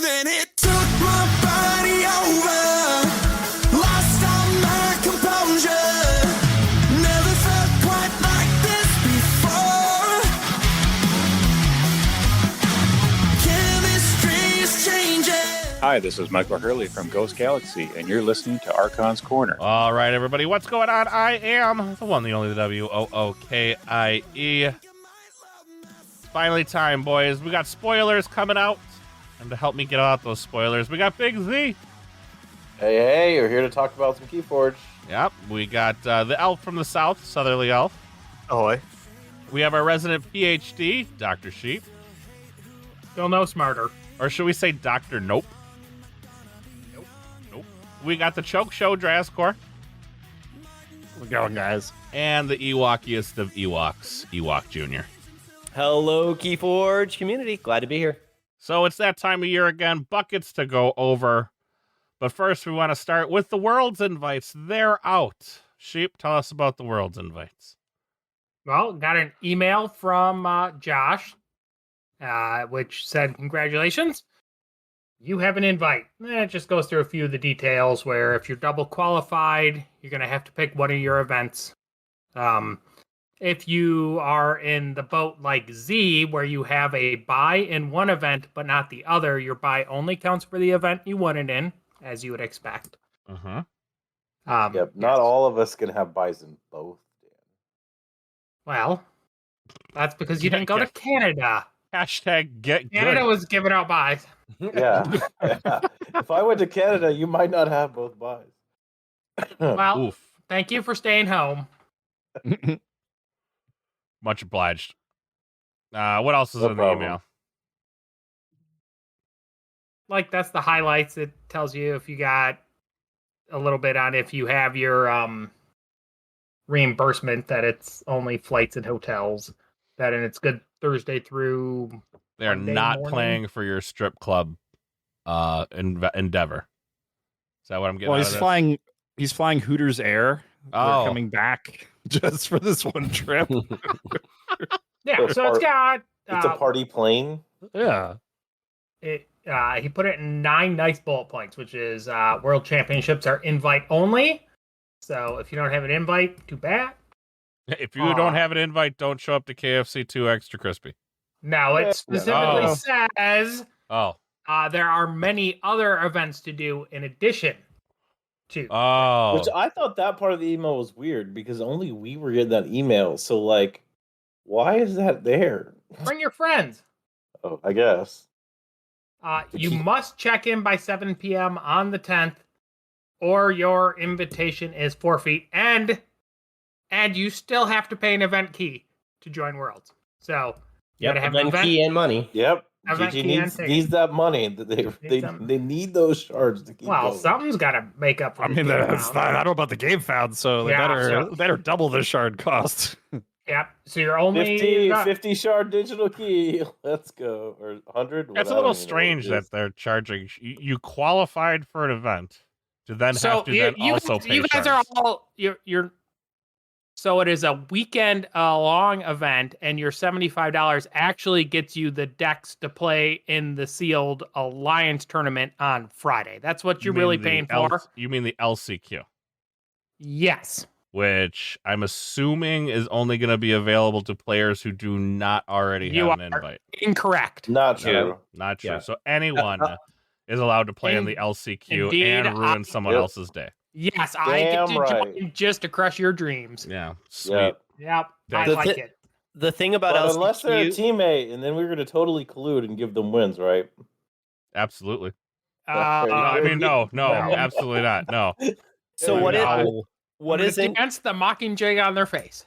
then it took my body over. Lost all my composure. Never felt quite like this before. Chemistry is changing. Hi, this is Michael Hurley from Ghost Galaxy, and you're listening to Archon's Corner. All right, everybody, what's going on? I am the one, the only, the W-O-O-K-I-E. It's finally time, boys. We got spoilers coming out, and to help me get out those spoilers, we got Big Z. Hey, you're here to talk about some Keyforge. Yep, we got the elf from the south, Southerly Elf. Ahoy. We have our resident PhD, Dr. Sheep. Still no smarter. Or should we say Dr. Nope? We got the Choke Show Drascore. We're going, guys. And the Ewokiest of Ewoks, Ewok Jr. Hello, Keyforge community. Glad to be here. So it's that time of year again. Buckets to go over. But first, we want to start with the World's Invites. They're out. Sheep, tell us about the World's Invites. Well, got an email from Josh, which said, congratulations. You have an invite. It just goes through a few of the details where if you're double qualified, you're going to have to pick one of your events. If you are in the boat like Z, where you have a buy in one event but not the other, your buy only counts for the event you won it in, as you would expect. Uh-huh. Yep, not all of us can have buys in both. Well, that's because you didn't go to Canada. Hashtag get Canada good. was giving out buys. Yeah. If I went to Canada, you might not have both buys. Well, Oof. thank you for staying home. Much obliged. What else is No in problem. the email? Like, that's the highlights. It tells you if you got a little bit on if you have your reimbursement, that it's only flights and hotels, that and it's good Thursday through They're Monday not morning. playing for your strip club endeavor. Is that what I'm getting Well, out he's of this? flying. He's flying Hooters Air. Oh. They're coming back just for this one trip. Yeah, so it's got It's a party plane. Yeah. he put it in 9 nice bullet points, which is World Championships are invite only. So if you don't have an invite, too bad. If you don't have an invite, don't show up to KFC 2 Extra Crispy. Now it specifically Oh. says Oh. there are many other events to do in addition to. Oh. Which I thought that part of the email was weird because only we were getting that email. So, like, why is that there? Bring your friends. Oh, I guess. You must check in by 7 p.m. on the 10th, or your invitation is forfeit, and you still have to pay an event key to join Worlds. So you Yep, gotta have an event key and money. Yep. Event GG key and ticket. needs that money. them. They need those shards to keep Well, going. something's got to make up for. I mean, that's not, I don't know about the game found, so they Yeah, better double the shard cost. Yep. So you're only 50 shard digital key. Let's go. Or 100. It's a little strange that they're charging. You qualified for an event to then have to then also pay you guys shards. are all you're. So it is a weekend long event, and your $75 actually gets you the decks to play in the sealed Alliance tournament on Friday. That's what you're really paying for. You mean the LCQ, Yes. which I'm assuming is only going to be available to players who do not already You have an are invite. Incorrect. Not true. Not true. Yeah. So anyone is allowed to play in the LCQ Indeed, and ruin someone Yep. else's day. Yes, I get Damn to right. join just to crush your dreams. Yeah, sweet. Yep. Yep, I The like thi- it. The thing about But LCQ, unless they're a teammate, and then we're going to totally collude and give them wins, right? Absolutely. No, No, I mean, no, No. absolutely not. No. so what is in, against the Mockingjay on their face?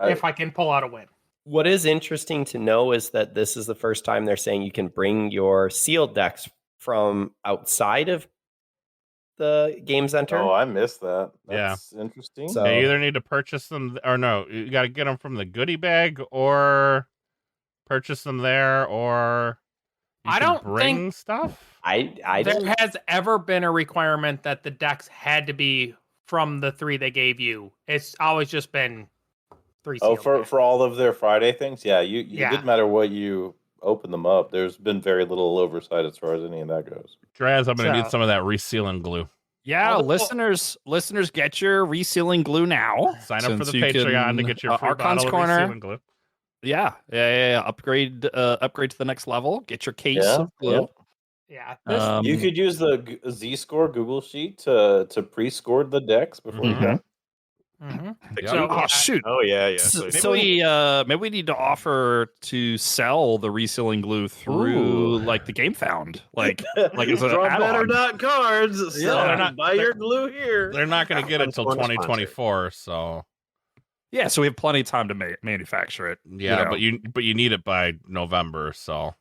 If I can pull out a win. what is interesting to know is that this is the first time they're saying you can bring your sealed decks from outside of the game center. Oh, I missed that. That's interesting. So- You either need to purchase them, or no, you got to get them from the goodie bag, or purchase them there, or you I can don't bring think- stuff. I There don't. has ever been a requirement that the decks had to be from the 3 they gave you. It's always just been 3 Oh, sealed. for all of their Friday things? Yeah, you Yeah. it didn't matter what you opened them up, there's been very little oversight as far as any of that goes. Draz, I'm going to need So- some of that resealing glue. Yeah, All the- listeners, get your resealing glue now. Sign up for since the you Patreon can, to get your free Archon's bottle of Corner. resealing glue. Yeah. Upgrade to the next level. Get your case Yeah, of glue. Yeah. This, You could use the Z-Score Google Sheet to pre-score the decks before you go. Mhm. Yep. So, Oh shoot! Oh yeah. So, So, maybe we need to offer to sell the resealing glue through Ooh. like the Game Found, like as an Draw add-on. better dot cards. Yeah, So they're not- buy your glue here. They're not going to get it That's till one sponsor. 2024, so Yeah, so we have plenty of time to manufacture it. yeah, know. but you need it by November, so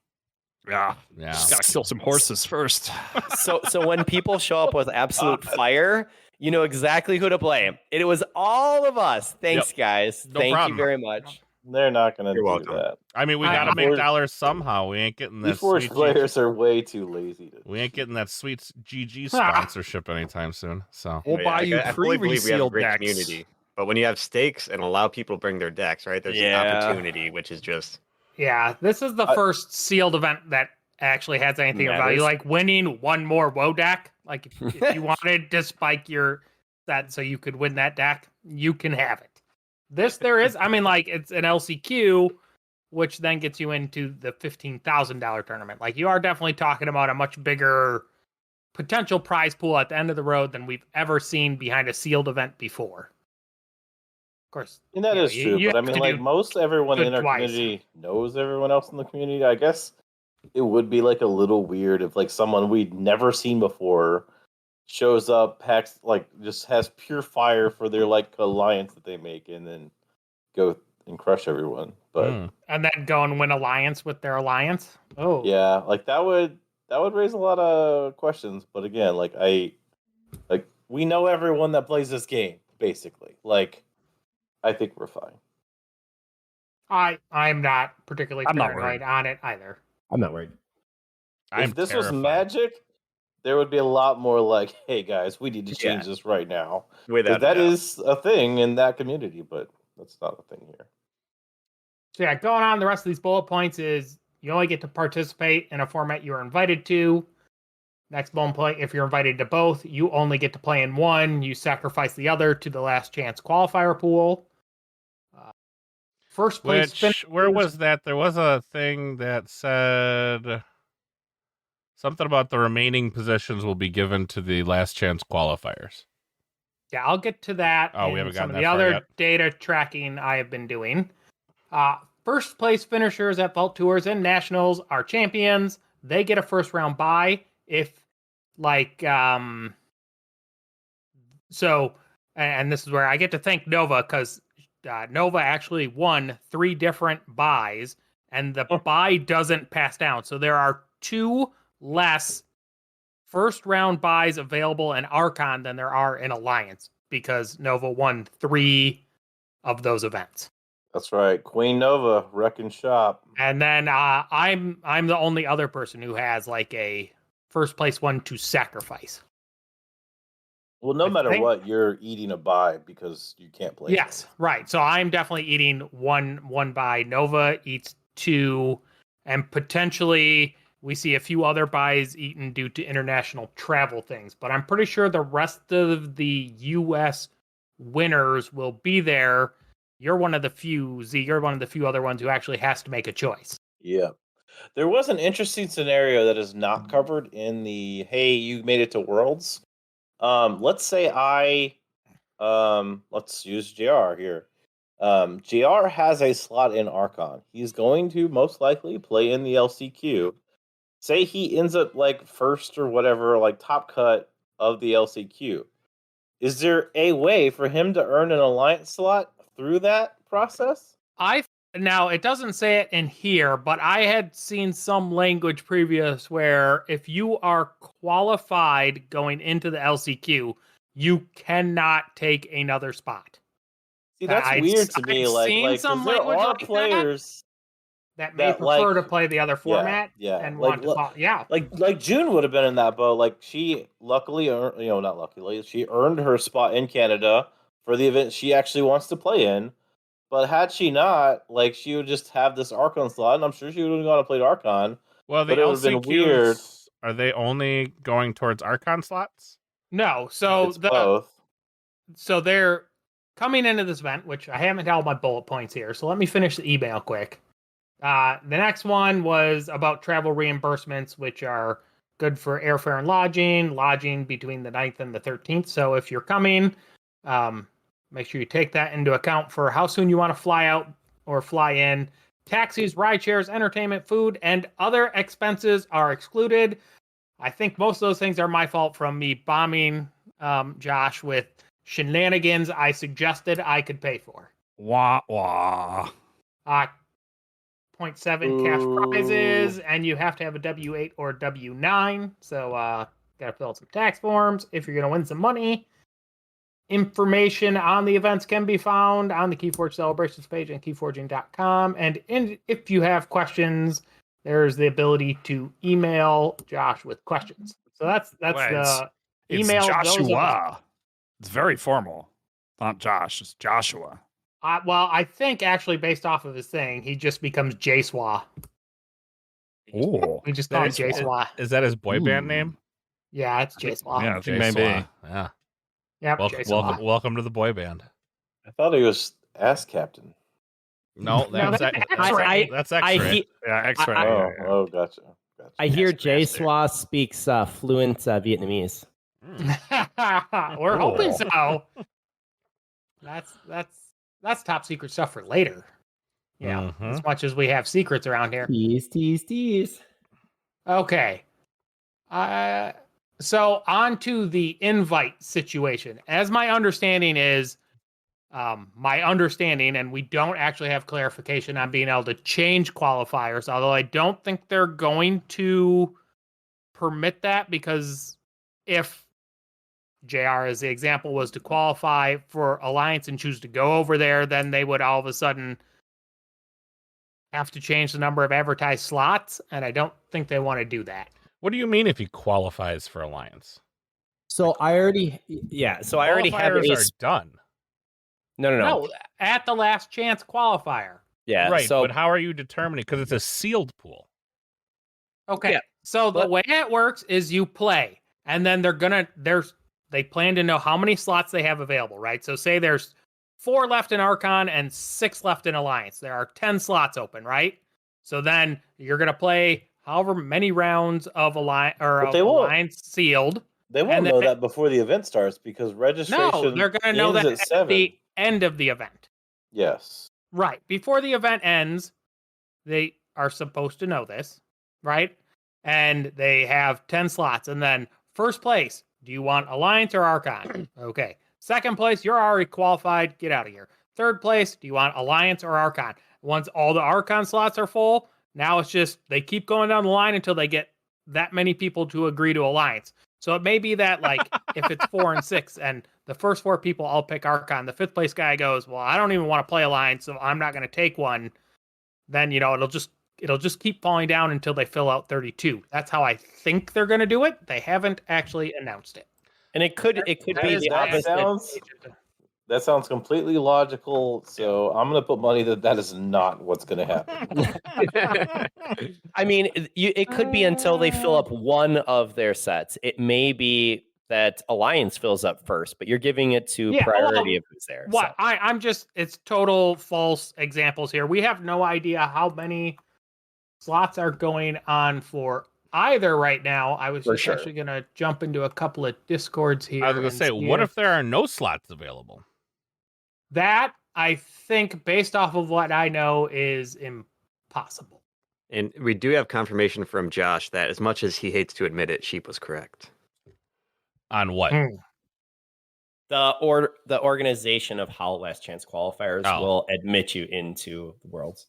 Yeah, yeah. just gotta kill some horses first. So when people show up with absolute fire, you know exactly who to blame. It was all of us. Thanks, guys. No Thank problem. you very much. They're not going to You're do welcome. that. I mean, we I- got to make Keyforge- dollars somehow. We ain't getting that Keyforge sweet players are way too lazy to. we ain't getting that sweet GG sponsorship anytime soon. So We'll buy you I fully believe we have a pre-resealed great decks. community. But when you have stakes and allow people to bring their decks, right? There's Yeah. an opportunity, which is just yeah, this is the first sealed event that actually has anything of value. Matters. Like winning one more WoW deck. Like if you wanted to spike your that so you could win that deck, you can have it. There is, I mean, like it's an LCQ, which then gets you into the $15,000 tournament. Like you are definitely talking about a much bigger potential prize pool at the end of the road than we've ever seen behind a sealed event before. Of course, And that you know, is true, you but I have mean, to like do most everyone good in our twice. community knows everyone else in the community. I guess it would be like a little weird if like someone we'd never seen before shows up, packs like just has pure fire for their like alliance that they make, and then go and crush everyone. But mm. and then go and win alliance with their alliance. Oh, yeah, like that would raise a lot of questions. But again, like we know everyone that plays this game basically. Like I think we're fine. I'm not particularly I'm not paranoid on it either. I'm not worried. I'm If this was terrified. Magic, there would be a lot more like, "Hey guys, we need to change this right now." 'Cause Without that a doubt. is a thing in that community, but that's not a thing here. So yeah, going on the rest of these bullet points is you only get to participate in a format you are invited to. Next bullet point, if you're invited to both, you only get to play in one. You sacrifice the other to the last chance qualifier pool. First place Where was that? There was a thing that said something about the remaining positions will be given to the last chance qualifiers. Yeah, I'll get to that. Oh, we in haven't some gotten of that the far other yet. data tracking I have been doing. First place finishers at Vault Tours and Nationals are champions. They get a first round bye if so, and this is where I get to thank Nova because Nova actually won 3 different buys and the buy doesn't pass down. So there are 2 less first round buys available in Archon than there are in Alliance because Nova won 3 of those events. That's right, Queen Nova, wrecking shop. And then I'm the only other person who has like a first place one to sacrifice. Well, no I matter think- what, you're eating a bye because you can't play. Yes, right. So I'm definitely eating one buy. Nova eats 2, and potentially we see a few other buys eaten due to international travel things. But I'm pretty sure the rest of the U.S. winners will be there. You're one of the few, Z. You're one of the few other ones who actually has to make a choice. Yeah. There was an interesting scenario that is not covered in the "Hey, you made it to Worlds." Let's say let's use JR here. JR has a slot in Archon. He's going to most likely play in the LCQ. Say he ends up like first or whatever, like top cut of the LCQ. Is there a way for him to earn an alliance slot through that process? Now it doesn't say it in here, but I had seen some language previous where if you are qualified going into the LCQ, you cannot take another spot. See, that's I'd- weird to me. I'd Like, seen 'cause some there language are like that. players That may that, prefer like- to play the other format yeah, and like, want to look- call. Yeah, like June would have been in that boat. Like she luckily, not luckily, she earned her spot in Canada for the event she actually wants to play in. But had she not, like, she would just have this Archon slot, and I'm sure she would have gone and played Archon. Well, the But it would've been weird. LCQs, are they only going towards Archon slots? No, so It's both. so they're coming into this event, which I haven't had all my bullet points here. So let me finish the email quick. The next one was about travel reimbursements, which are good for airfare and lodging between the 9th and the 13th. So if you're coming, make sure you take that into account for how soon you want to fly out or fly in. Taxis, ride shares, entertainment, food, and other expenses are excluded. I think most of those things are my fault from me bombing Josh with shenanigans I suggested I could pay for. Wah wah. 0.7 cash prizes, and you have to have a W8 or W9. So gotta fill out some tax forms if you're gonna win some money. Information on the events can be found on the Keyforge celebrations page and keyforging.com. And if you have questions, there's the ability to email Josh with questions. So that's the email. It's Joshua. It's very formal. Not Josh. It's Joshua. Well, I think actually based off of his thing, he just becomes J-Swa. Oh. We just call him J-Swa. Is that his boy band name? Yeah, it's J-Swa. Yeah, I think J-Swa. maybe. Yeah. Yep, J-Swa. Welcome to the boy band. I thought he was ass captain. No, that's X-Ray. that's X-ray. Yeah, X-ray. Oh, gotcha. I hear Jay Swa speaks fluent Vietnamese. We're hoping so. That's top secret stuff for later. Yeah, as much as we have secrets around here. Tease. Okay. So on to the invite situation. As my understanding is, and we don't actually have clarification on being able to change qualifiers, although I don't think they're going to permit that, because if JR, as the example, was to qualify for Alliance and choose to go over there, then they would all of a sudden have to change the number of advertised slots, and I don't think they want to do that. What do you mean if he qualifies for Alliance? So I already have Qualifiers are done. No. At the last chance qualifier. Yeah, Right, so but how are you determining? Because it's a sealed pool. Okay. Yeah, So the way it works is you play, and then they plan to know how many slots they have available, right? So say there's 4 left in Archon and 6 left in Alliance. There are 10 slots open, right? So then you're gonna play however many rounds of Alliance sealed. They won't know that before the event starts because registration. No, they're gonna know that at the end of the event. Yes. Right. Before the event ends, they are supposed to know this, right? And they have 10 slots. And then first place, do you want Alliance or Archon? Okay. Second place, you're already qualified. Get out of here. Third place, do you want Alliance or Archon? Once all the Archon slots are full, now it's just they keep going down the line until they get that many people to agree to Alliance. So it may be that, like, if it's 4 and 6 and the first 4 people all pick Archon, the 5th place guy goes, well, I don't even want to play Alliance, so I'm not going to take one. Then, it'll just keep falling down until they fill out 32. That's how I think they're going to do it. They haven't actually announced it. And it could be the opposite. That sounds completely logical. So I'm going to put money that is not what's going to happen. I mean, it could be until they fill up one of their sets. It may be that Alliance fills up first, but you're giving it to priority of who's there. What? So. It's total false examples here. We have no idea how many slots are going on for either right now. I was actually going to jump into a couple of Discords here. I was going to say, what if there are no slots available? That, I think, based off of what I know, is impossible. And we do have confirmation from Josh that, as much as he hates to admit it, Sheep was correct. On what? The organization of how last chance qualifiers will admit you into the Worlds.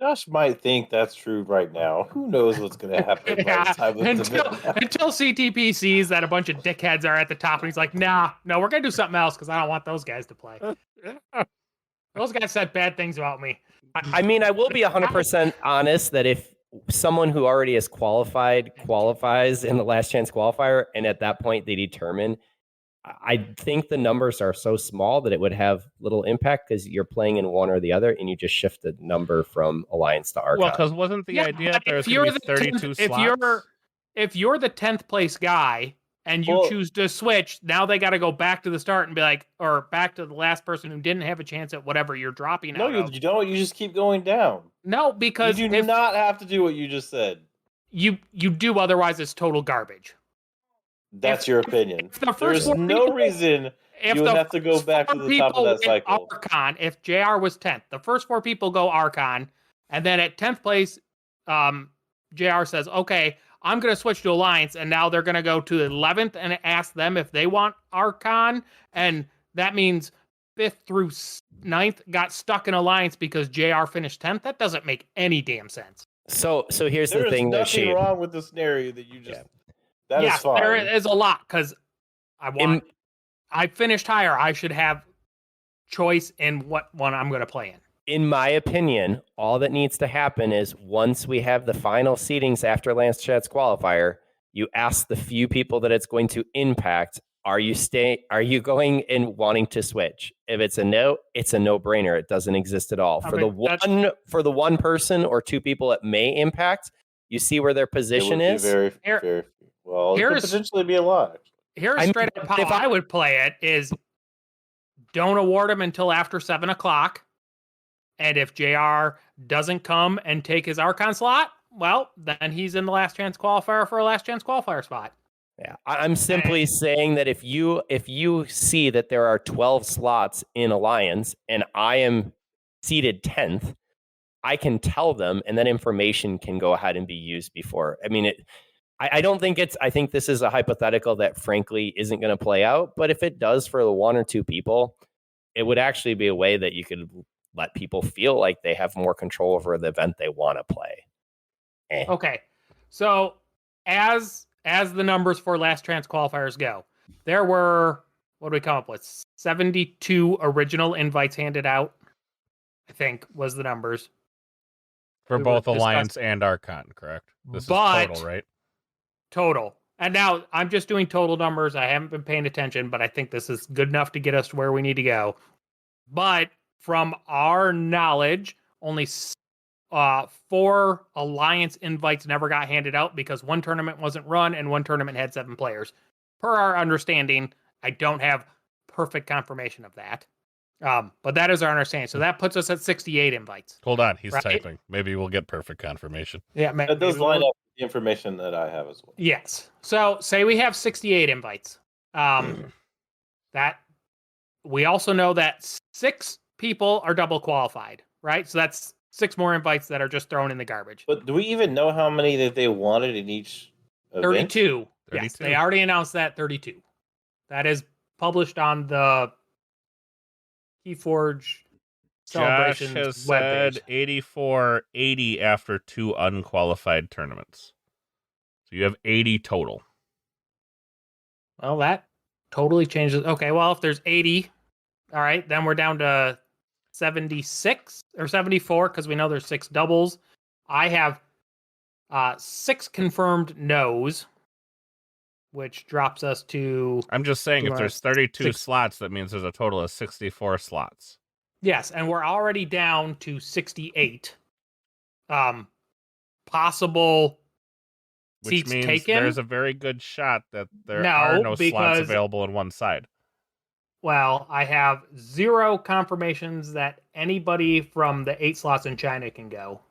Josh might think that's true right now. Who knows what's going to happen by the time until CTP sees that a bunch of dickheads are at the top, and he's like, no, we're going to do something else because I don't want those guys to play. Those guys said bad things about me. I mean, I will be 100% honest that if someone who already is qualifies in the last chance qualifier, and at that point they determine, I think the numbers are so small that it would have little impact because you're playing in one or the other, and you just shift the number from Alliance to Archon. Well, because wasn't the idea that there's going to be 32 slots? If you're the 10th place guy and you choose to switch, now they got to go back to the start and be like, or back to the last person who didn't have a chance at whatever you're dropping out of. You don't. You just keep going down. No, because you do not have to do what you just said. You do, otherwise it's total garbage. That's your opinion. There's no reason you would have to go back to the top of that cycle. Archon, if JR was 10th, the first 4 people go Archon, and then at 10th place, JR says, okay, I'm going to switch to Alliance, and now they're going to go to 11th and ask them if they want Archon, and that means 5th through 9th got stuck in Alliance because JR finished 10th. That doesn't make any damn sense. So here's the thing. There's nothing wrong with the scenario that you just... That is fine. There is a lot, because I finished higher. I should have choice in what one I'm going to play in. In my opinion, all that needs to happen is once we have the final seedings after Lance Chat's qualifier, you ask the few people that it's going to impact, are you going and wanting to switch? If it's a no, it's a no-brainer. It doesn't exist at all. For the one person or 2 people it may impact, you see where their position is. Well, it could potentially be a lot. Here's straight up how I would play it is don't award him until after 7 o'clock. And if JR doesn't come and take his Archon slot, well, then he's in the last chance qualifier for a last chance qualifier spot. Yeah, I'm simply saying that if you see that there are 12 slots in Alliance and I am seated 10th, I can tell them, and that information can go ahead and be used before. I mean, I don't think I think this is a hypothetical that frankly isn't going to play out. But if it does for the 1 or 2 people, it would actually be a way that you could let people feel like they have more control over the event they want to play. Okay. So as the numbers for last chance qualifiers go, there were, what do we come up with? 72 original invites handed out, I think was the numbers. For both Alliance and Archon, correct? This is total, right? Total. And now I'm just doing total numbers. I haven't been paying attention, but I think this is good enough to get us to where we need to go. But from our knowledge, only 4 Alliance invites never got handed out because 1 tournament wasn't run and 1 tournament had 7 players. Per our understanding, I don't have perfect confirmation of that. But that is our understanding. So that puts us at 68 invites. Hold on, he's typing. Maybe we'll get perfect confirmation. Yeah, that does line up with the information that I have as well. Yes. So say we have 68 invites. That we also know that 6 people are double qualified, right? So that's 6 more invites that are just thrown in the garbage. But do we even know how many that they wanted in each event? 32. Yes, they already announced that 32. That is published on the Keyforge Celebrations Josh has said 80 after 2 unqualified tournaments. So you have 80 total. Well, that totally changes. Okay, well, if there's 80, all right, then we're down to 76 or 74 because we know there's 6 doubles. I have 6 confirmed no's, which drops us to... I'm just saying, if there's 32 slots, that means there's a total of 64 slots. Yes, and we're already down to 68 possible Which seats means taken. There's a very good shot that there are no slots available on one side. Well, I have 0 confirmations that anybody from the 8 slots in China can go.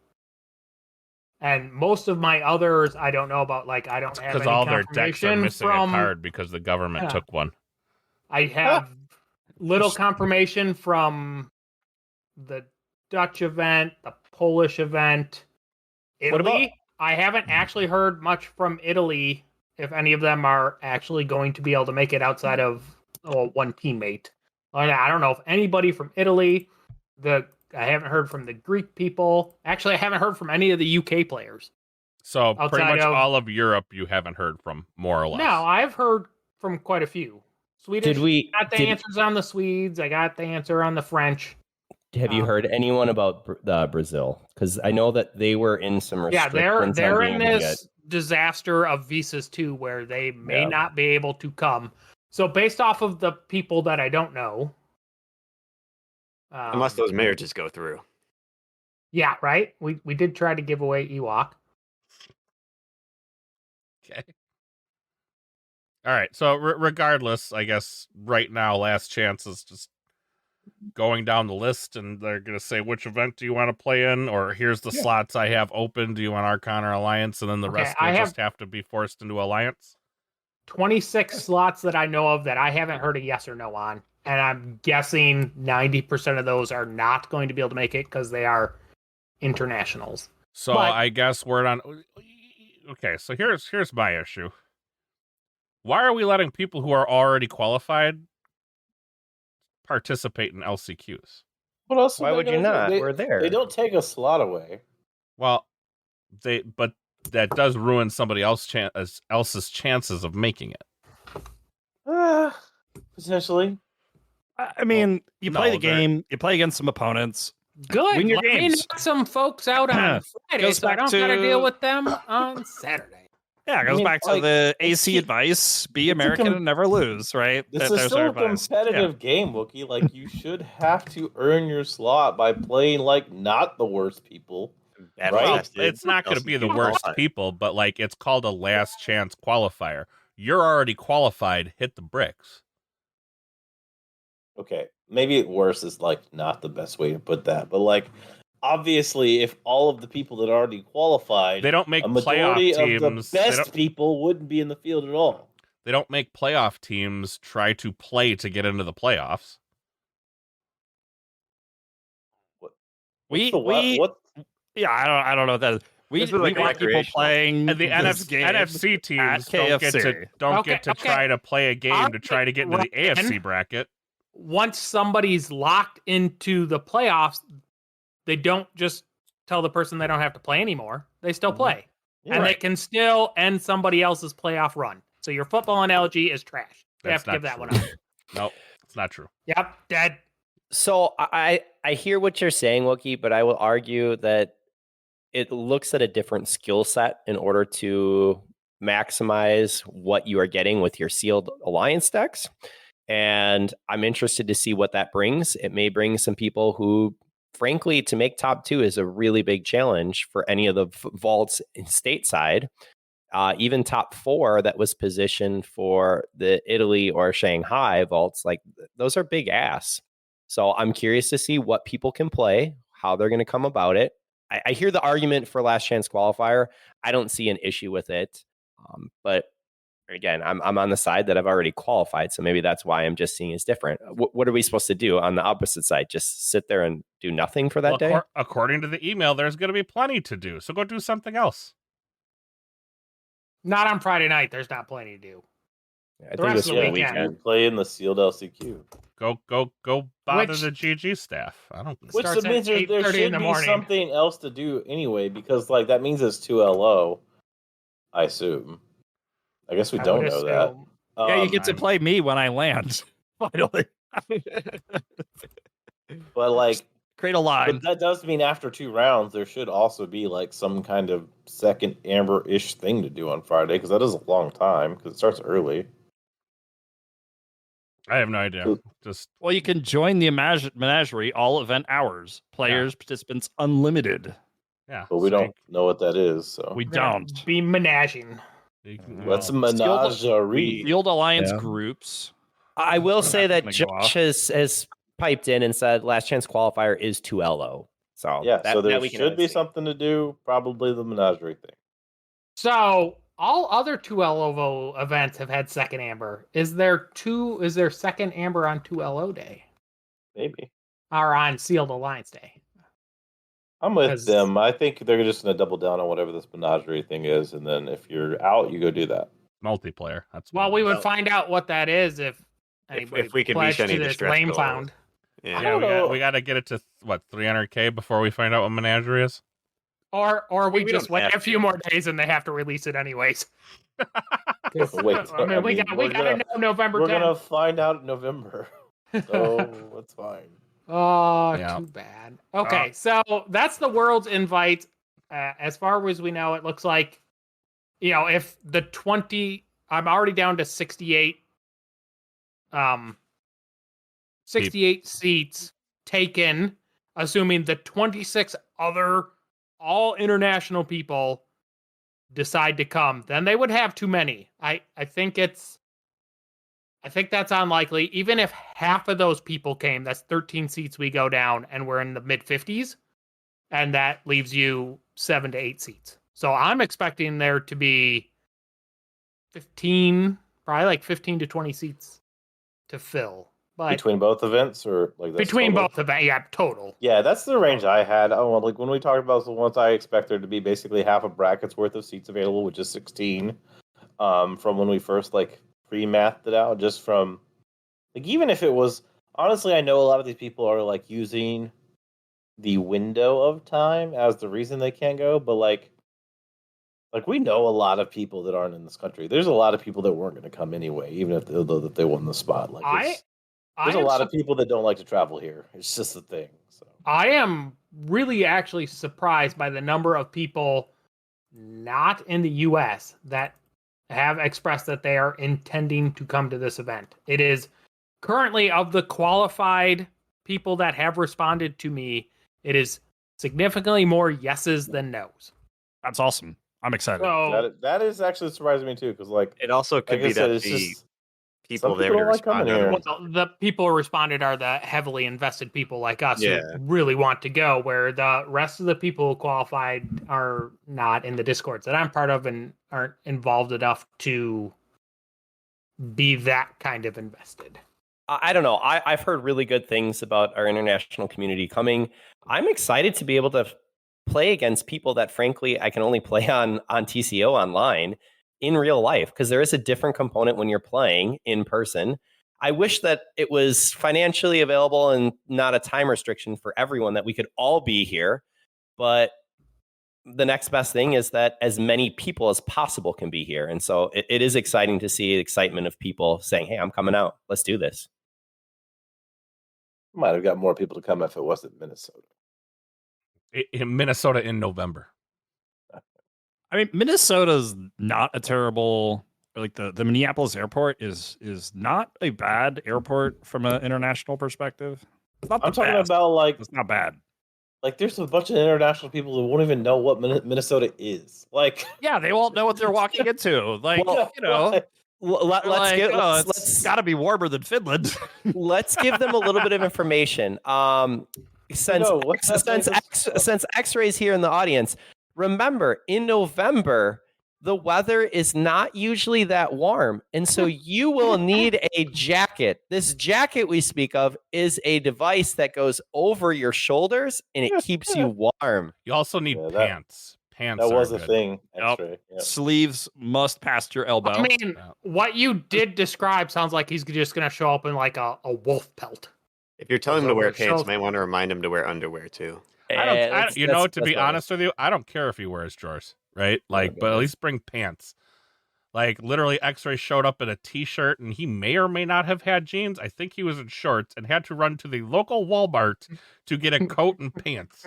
And most of my others, I don't know about. Like, I don't have any because all their decks are missing from, a card because the government took one. I have little confirmation from the Dutch event, the Polish event, Italy. I haven't actually heard much from Italy if any of them are actually going to be able to make it outside of one teammate. I don't know if anybody from Italy. I haven't heard from the Greek people. Actually, I haven't heard from any of the UK players. So pretty much all of Europe you haven't heard from, more or less. No, I've heard from quite a few. Swedish. Got the answers on the Swedes. I got the answer on the French. Have you heard anyone about Brazil? Because I know that they were in some restrictions. Yeah, they're in this disaster of visas too, where they may not be able to come. So based off of the people that I don't know, Unless those marriages go through. yeah, right. We did try to give away Ewok. Okay. All right. So regardless, I guess right now, last chance is just going down the list, and they're going to say, which event do you want to play in? Or here's the slots I have open. Do you want Archon or Alliance? And then the rest will just have to be forced into Alliance. 26 slots that I know of that I haven't heard a yes or no on. And I'm guessing 90% of those are not going to be able to make it because they are internationals. So I guess word on. Okay, so here's my issue. Why are we letting people who are already qualified participate in LCQs? What else? Why would you not? We're there. They don't take a slot away. Well, but that does ruin somebody else's chances of making it. Potentially. I mean, you play the game, you play against some opponents. Good. Win your Let me games. knock some folks out on Friday Goes so I back don't to- got to deal with them on Saturday. Yeah, it goes back to the AC advice: be American and never lose. Right? This is There's still our a advice. competitive game, Wookie. Like, you should have to earn your slot by playing, like, not the worst people. Well, Right? it's not going to be the worst people, but like it's called a last chance qualifier. You're already qualified. Hit the bricks. Okay, maybe worse is, like, not the best way to put that, but, like, obviously, if all of the people that already qualified, They don't make a majority playoff of the teams. They best don't- people wouldn't be in the field at all. They don't make playoff teams try to play to get into the playoffs. Yeah, I don't know what that is. We This was like want people recreational. playing And the this game NFC at teams KFC. don't get to try to play a game to try to get into the Ryan, AFC bracket. Once somebody's locked into the playoffs, they don't just tell the person they don't have to play anymore. They still play. Yeah. And they can still end somebody else's playoff run. So your football analogy is trash. You have to give that one up. Nope, it's not true. Yep, dead. So I hear what you're saying, Wookie, but I will argue that it looks at a different skill set in order to maximize what you are getting with your sealed alliance decks. And I'm interested to see what that brings. It may bring some people who, frankly, to make top 2 is a really big challenge for any of the vaults in stateside. Even top 4 that was positioned for the Italy or Shanghai vaults, like those are big ass. So I'm curious to see what people can play, how they're going to come about it. I hear the argument for last chance qualifier. I don't see an issue with it. But again, I'm on the side that I've already qualified. So maybe that's why I'm just seeing as different. What are we supposed to do on the opposite side? Just sit there and do nothing for that day? According to the email, there's going to be plenty to do. So go do something else. Not on Friday night. There's not plenty to do. I The think rest this of the will be weekend. weekend. Play in the sealed LCQ. Go bother Which- the GG staff. I don't. Which Starts means at there 8:30 in should the be morning. something else to do anyway, because, like, that means it's 2 LO, I assume. I guess we I don't would know that. assume. Yeah, you get to play me when I land. Finally, But, like, create a line. but that does mean after 2 rounds, there should also be, like, some kind of second Amber-ish thing to do on Friday, because that is a long time, because it starts early. I have no idea. Just Well, you can join the menagerie all event hours. Players, participants, unlimited. yeah. But we so don't know what that is, so. We We're gonna don't. be menaging. What's a well, menagerie? Field alliance Yeah. groups. I will say that gonna go Josh has piped in and said last chance qualifier is 2 LO. So Yeah, so there we can should be see. something to do, probably the menagerie thing. So all other 2LO events have had second Amber. Is there second Amber on 2LO day? Maybe. Or on Sealed Alliance Day? I'm with 'Cause- them. I think they're just going to double down on whatever this menagerie thing is, and then if you're out, you go do that. multiplayer. That's Well, what we it would is. find out what that is if anybody we can pledged reach any to of the this stretch lame goals. found. Yeah. Yeah, we got to get it to what 300K before we find out what menagerie is. Or we We just don't wait have a few more days and they have to release it anyways. 'Cause, Wait, I mean, we we're got to know November We're 10th. going to find out in November, so it's fine. Oh, Yeah. too bad. Okay, so that's the world's invite. As far as we know, it looks like, if the 20, I'm already down to 68 68 seats taken, assuming the 26 other all international people decide to come, then they would have too many. I think that's unlikely. Even if half of those people came, that's 13 seats we go down, and we're in the mid 50s, and that leaves you 7 to 8 seats. So I'm expecting there to be 15, probably like 15 to 20 seats to fill. But Between both events, or like that's between total? both events, yeah, total. Yeah, that's the range I had. Oh, well, like when we talked about the ones, I expect there to be basically half a bracket's worth of seats available, which is 16. From when we first like pre-mathed it out, just from like even if it was honestly, I know a lot of these people are like using the window of time as the reason they can't go, but like we know a lot of people that aren't in this country. There's a lot of people that weren't going to come anyway, even if they won the spot. Like there's a lot of people that don't like to travel here. It's just the thing. So I am really actually surprised by the number of people not in the US that have expressed that they are intending to come to this event. It is currently, of the qualified people that have responded to me, it is significantly more yeses than nos. That's awesome. I'm excited. So that is actually surprising me too, because like It also could like I be said, that it's the just people some there people to don't like coming respond. here. well, the people who responded are the heavily invested people like us Yeah. who really want to go, where the rest of the people who qualified are not in the discords that I'm part of and aren't involved enough to be that kind of invested. I don't know. I've heard really good things about our international community coming. I'm excited to be able to play against people that, frankly, I can only play on TCO online in real life, because there is a different component when you're playing in person. I wish that it was financially available and not a time restriction for everyone, that we could all be here. But the next best thing is that as many people as possible can be here. And so it is exciting to see the excitement of people saying, hey, I'm coming out. Let's do this. Might have got more people to come if it wasn't Minnesota. In Minnesota in November. I mean, Minnesota's not a terrible, like the Minneapolis airport is not a bad airport from an international perspective. It's not the I'm talking best. about like It's not bad. Like there's a bunch of international people who won't even know what Minnesota is. Like Yeah, they won't know what they're walking into. Like, Well, you know, let's like, get oh, let's, it's got to be warmer than Finland. let's give them a little bit of information. Since No, what's that thing? since X-Ray's here in the audience, remember in November the weather is not usually that warm, and so you will need a jacket. This jacket we speak of is a device that goes over your shoulders and it keeps you warm. You also need Yeah, that- pants. Pants That was are a good. thing. Yep. X-ray. Yep. Sleeves must past your elbow. I mean, what you did describe sounds like he's just going to show up in like a wolf pelt. If you're telling him Those to wear over pants, you shoulders. might want to remind him to wear underwear too. You know, to be honest with you, I don't care if he wears drawers, right? Like, but at least bring pants. Like, literally, X-Ray showed up in a t-shirt, and he may or may not have had jeans. I think he was in shorts and had to run to the local Walmart to get a coat and pants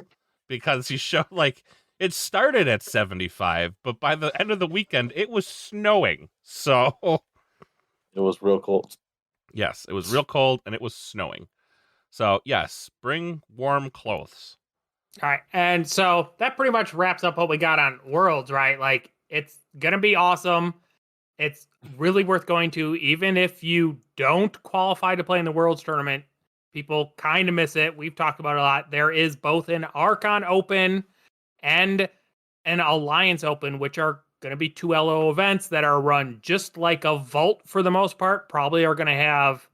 because he showed, like, it started at 75, but by the end of the weekend, it was snowing. So, It was real cold. yes, it was real cold, and it was snowing. So, yes, bring warm clothes. All right. And so that pretty much wraps up what we got on Worlds, right? Like, it's going to be awesome. It's really worth going to, even if you don't qualify to play in the Worlds tournament. People kind of miss it. We've talked about it a lot. There is both an Archon Open and an Alliance Open, which are going to be 2 LO events that are run just like a vault for the most part. Probably are going to have,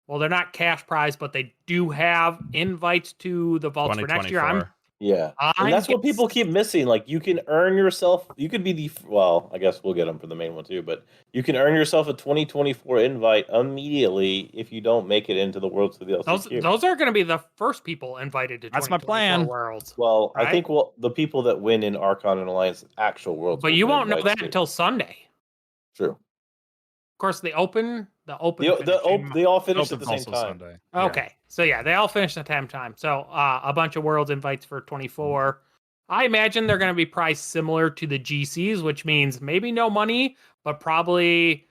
well, they're not cash prize, but they do have invites to the vaults for next year. 2024. Yeah. And that's what people keep missing. Like, you can earn yourself, you could be well, I guess we'll get them for the main one too, but you can earn yourself a 2024 invite immediately if you don't make it into the Worlds of the LCQ. Those are going to be the first people invited to That's my 2024 plan. Worlds. Well, Right? I think the people that win in Archon and Alliance actual Worlds. But will you get won't know invites that too. until Sunday. True. Of course, the open. They all finish at the Open's same also time. Sunday. Okay. So yeah, they all finished at the same time. So a bunch of Worlds invites for 24. I imagine they're going to be priced similar to the GCs, which means maybe no money, but probably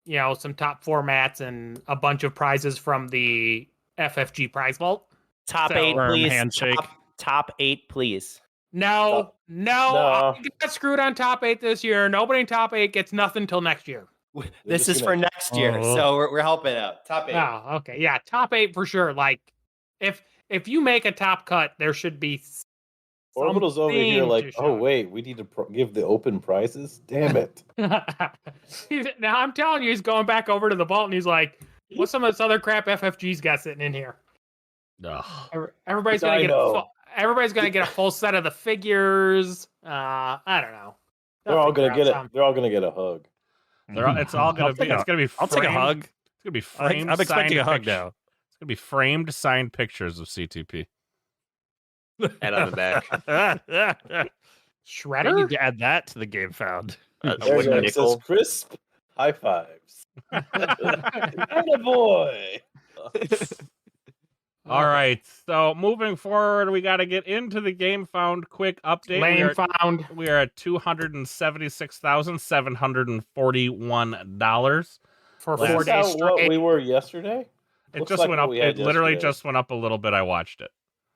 some top formats and a bunch of prizes from the FFG prize vault. Top So- 8, Firm please. handshake. Top 8, please. No, No. I got screwed on top 8 this year. Nobody in top 8 gets nothing till next year. This just is for next year, Oh. so we're helping out. Top 8. Oh, okay. Yeah, top 8 for sure. Like, if you make a top cut, there should be Orbital's over here something like, to oh, show. wait, we need to give the open prizes? Damn it. Now I'm telling you, he's going back over to the vault and he's like, what's some of this other crap FFG's got sitting in here? Ugh. Everybody's gonna get everybody's gonna get a full set of the figures. I don't know. They're all gonna get it. They're all gonna get a hug. It's all gonna be. It's gonna be. I'll take a framed- hug. It's gonna be framed. I'm expecting a signed hug pict- now. It's gonna be framed, signed pictures of CTP. Head on the back. I Shredder. need to add that to the game found. A There wooden it says nickel. crisp high fives. Atta boy. All right. So moving forward, we got to get into the game found. Quick update. Lane found. We are at $276,741 For Last- 4 Is that days what straight. we were yesterday? It Looks just like went what up. we had It literally yesterday. just went up a little bit. I watched it.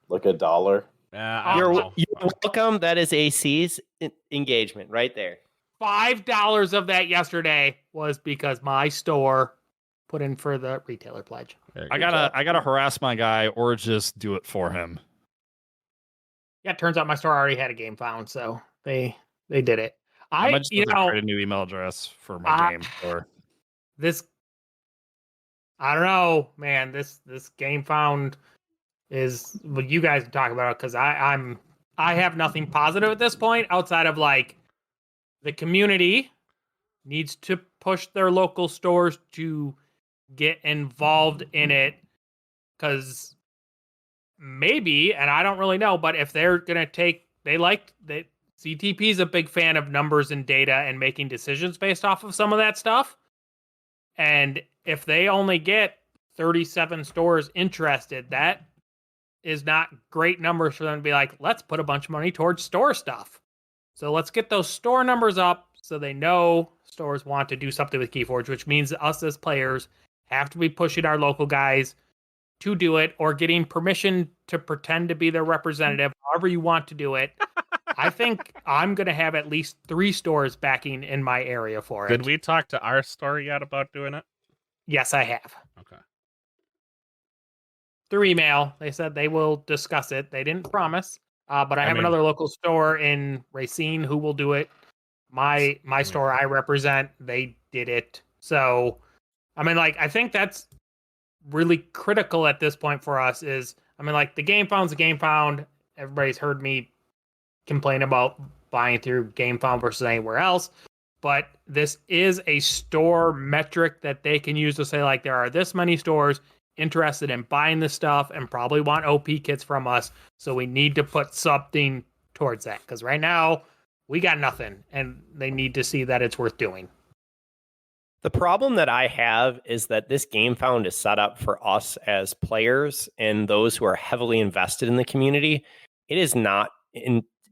Like $1. I You're don't know. welcome. That is AC's engagement right there. $5 of that yesterday was because my store put in for the retailer pledge. There you I go. gotta harass my guy or just do it for him. Yeah, it turns out my store already had a game found, so they did it. I might just you have to know, create a new email address for my game. Or this I don't know, man. This game found is what you guys can talk about because I have nothing positive at this point outside of like the community needs to push their local stores to get involved in it because maybe, and I don't really know, but if they're gonna CTP is a big fan of numbers and data and making decisions based off of some of that stuff. And if they only get 37 stores interested, that is not great numbers for them to be like, let's put a bunch of money towards store stuff. So let's get those store numbers up so they know stores want to do something with Keyforge, which means us as players have to be pushing our local guys to do it or getting permission to pretend to be their representative, however you want to do it. I think I'm going to have at least 3 stores backing in my area for it. Did we talk to our store yet about doing it? Yes, I have. Okay. Through email, they said they will discuss it. They didn't promise, but I have mean- another local store in Racine who will do it. My store I represent, they did it. So, I mean, like, I think that's really critical at this point for us is, I mean, like, the game found's a game found. Everybody's heard me complain about buying through GameFound versus anywhere else, but this is a store metric that they can use to say, like, there are this many stores interested in buying this stuff and probably want OP kits from us, so we need to put something towards that, because right now we got nothing, and they need to see that it's worth doing. The problem that I have is that this game found is set up for us as players and those who are heavily invested in the community. It is not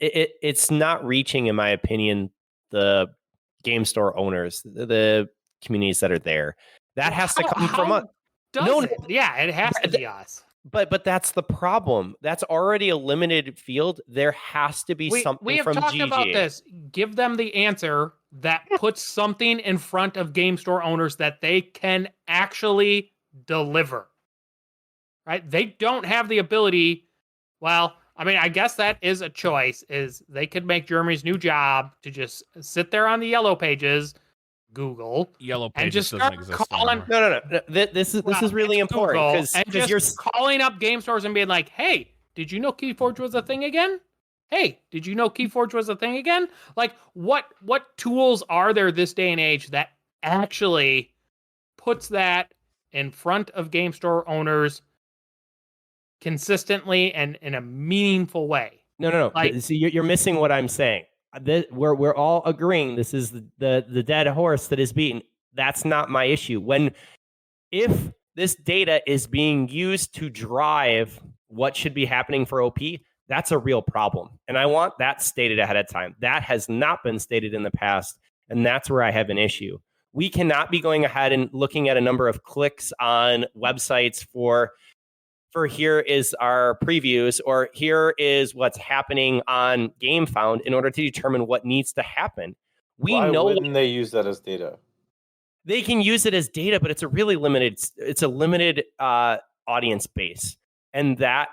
it's not reaching, in my opinion, the game store owners, the communities that are there. That has to come from us. No, yeah, it has to be us. But that's the problem. That's already a limited field. There has to be something we have from talked GG. about this. Give them the answer that puts something in front of game store owners that they can actually deliver. Right? They don't have the ability. Well, I mean, I guess that is a choice. Is they could make Jeremy's new job to just sit there on the yellow pages, Google, Yellow and Pages just doesn't start exist calling. anymore. No. This is really it's important Google, because and you're just calling up game stores and being like, "Hey, did you know Keyforge was a thing again? Hey, did you know Keyforge was a thing again?" Like, what tools are there this day and age that actually puts that in front of game store owners consistently and in a meaningful way? No. Like- See, you're missing what I'm saying. We're all agreeing this is the dead horse that is beaten. That's not my issue. If this data is being used to drive what should be happening for OP, that's a real problem. And I want that stated ahead of time. That has not been stated in the past, and that's where I have an issue. We cannot be going ahead and looking at a number of clicks on websites for here is our previews, or here is what's happening on GameFound in order to determine what needs to happen. Why wouldn't they use that as data? They can use it as data, but it's a really limited audience base. And that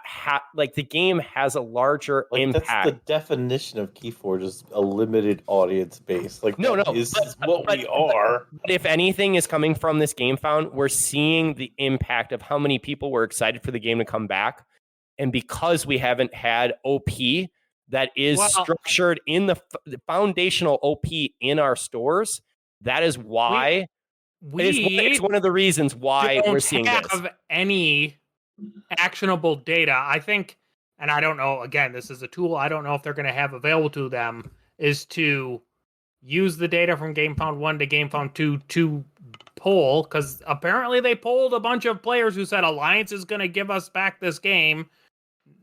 the game has a larger impact. That's the definition of Keyforge, is a limited audience base. What we are. But if anything is coming from this GameFound, we're seeing the impact of how many people were excited for the game to come back. And because we haven't had OP that is structured in the foundational OP in our stores, that is why it's one of the reasons why we're seeing this. Don't have any actionable data. I think, and I don't know, again, this is a tool I don't know if they're going to have available to them, is to use the data from GameFound 1 to GameFound 2 to poll, because apparently they polled a bunch of players who said Alliance is going to give us back this game.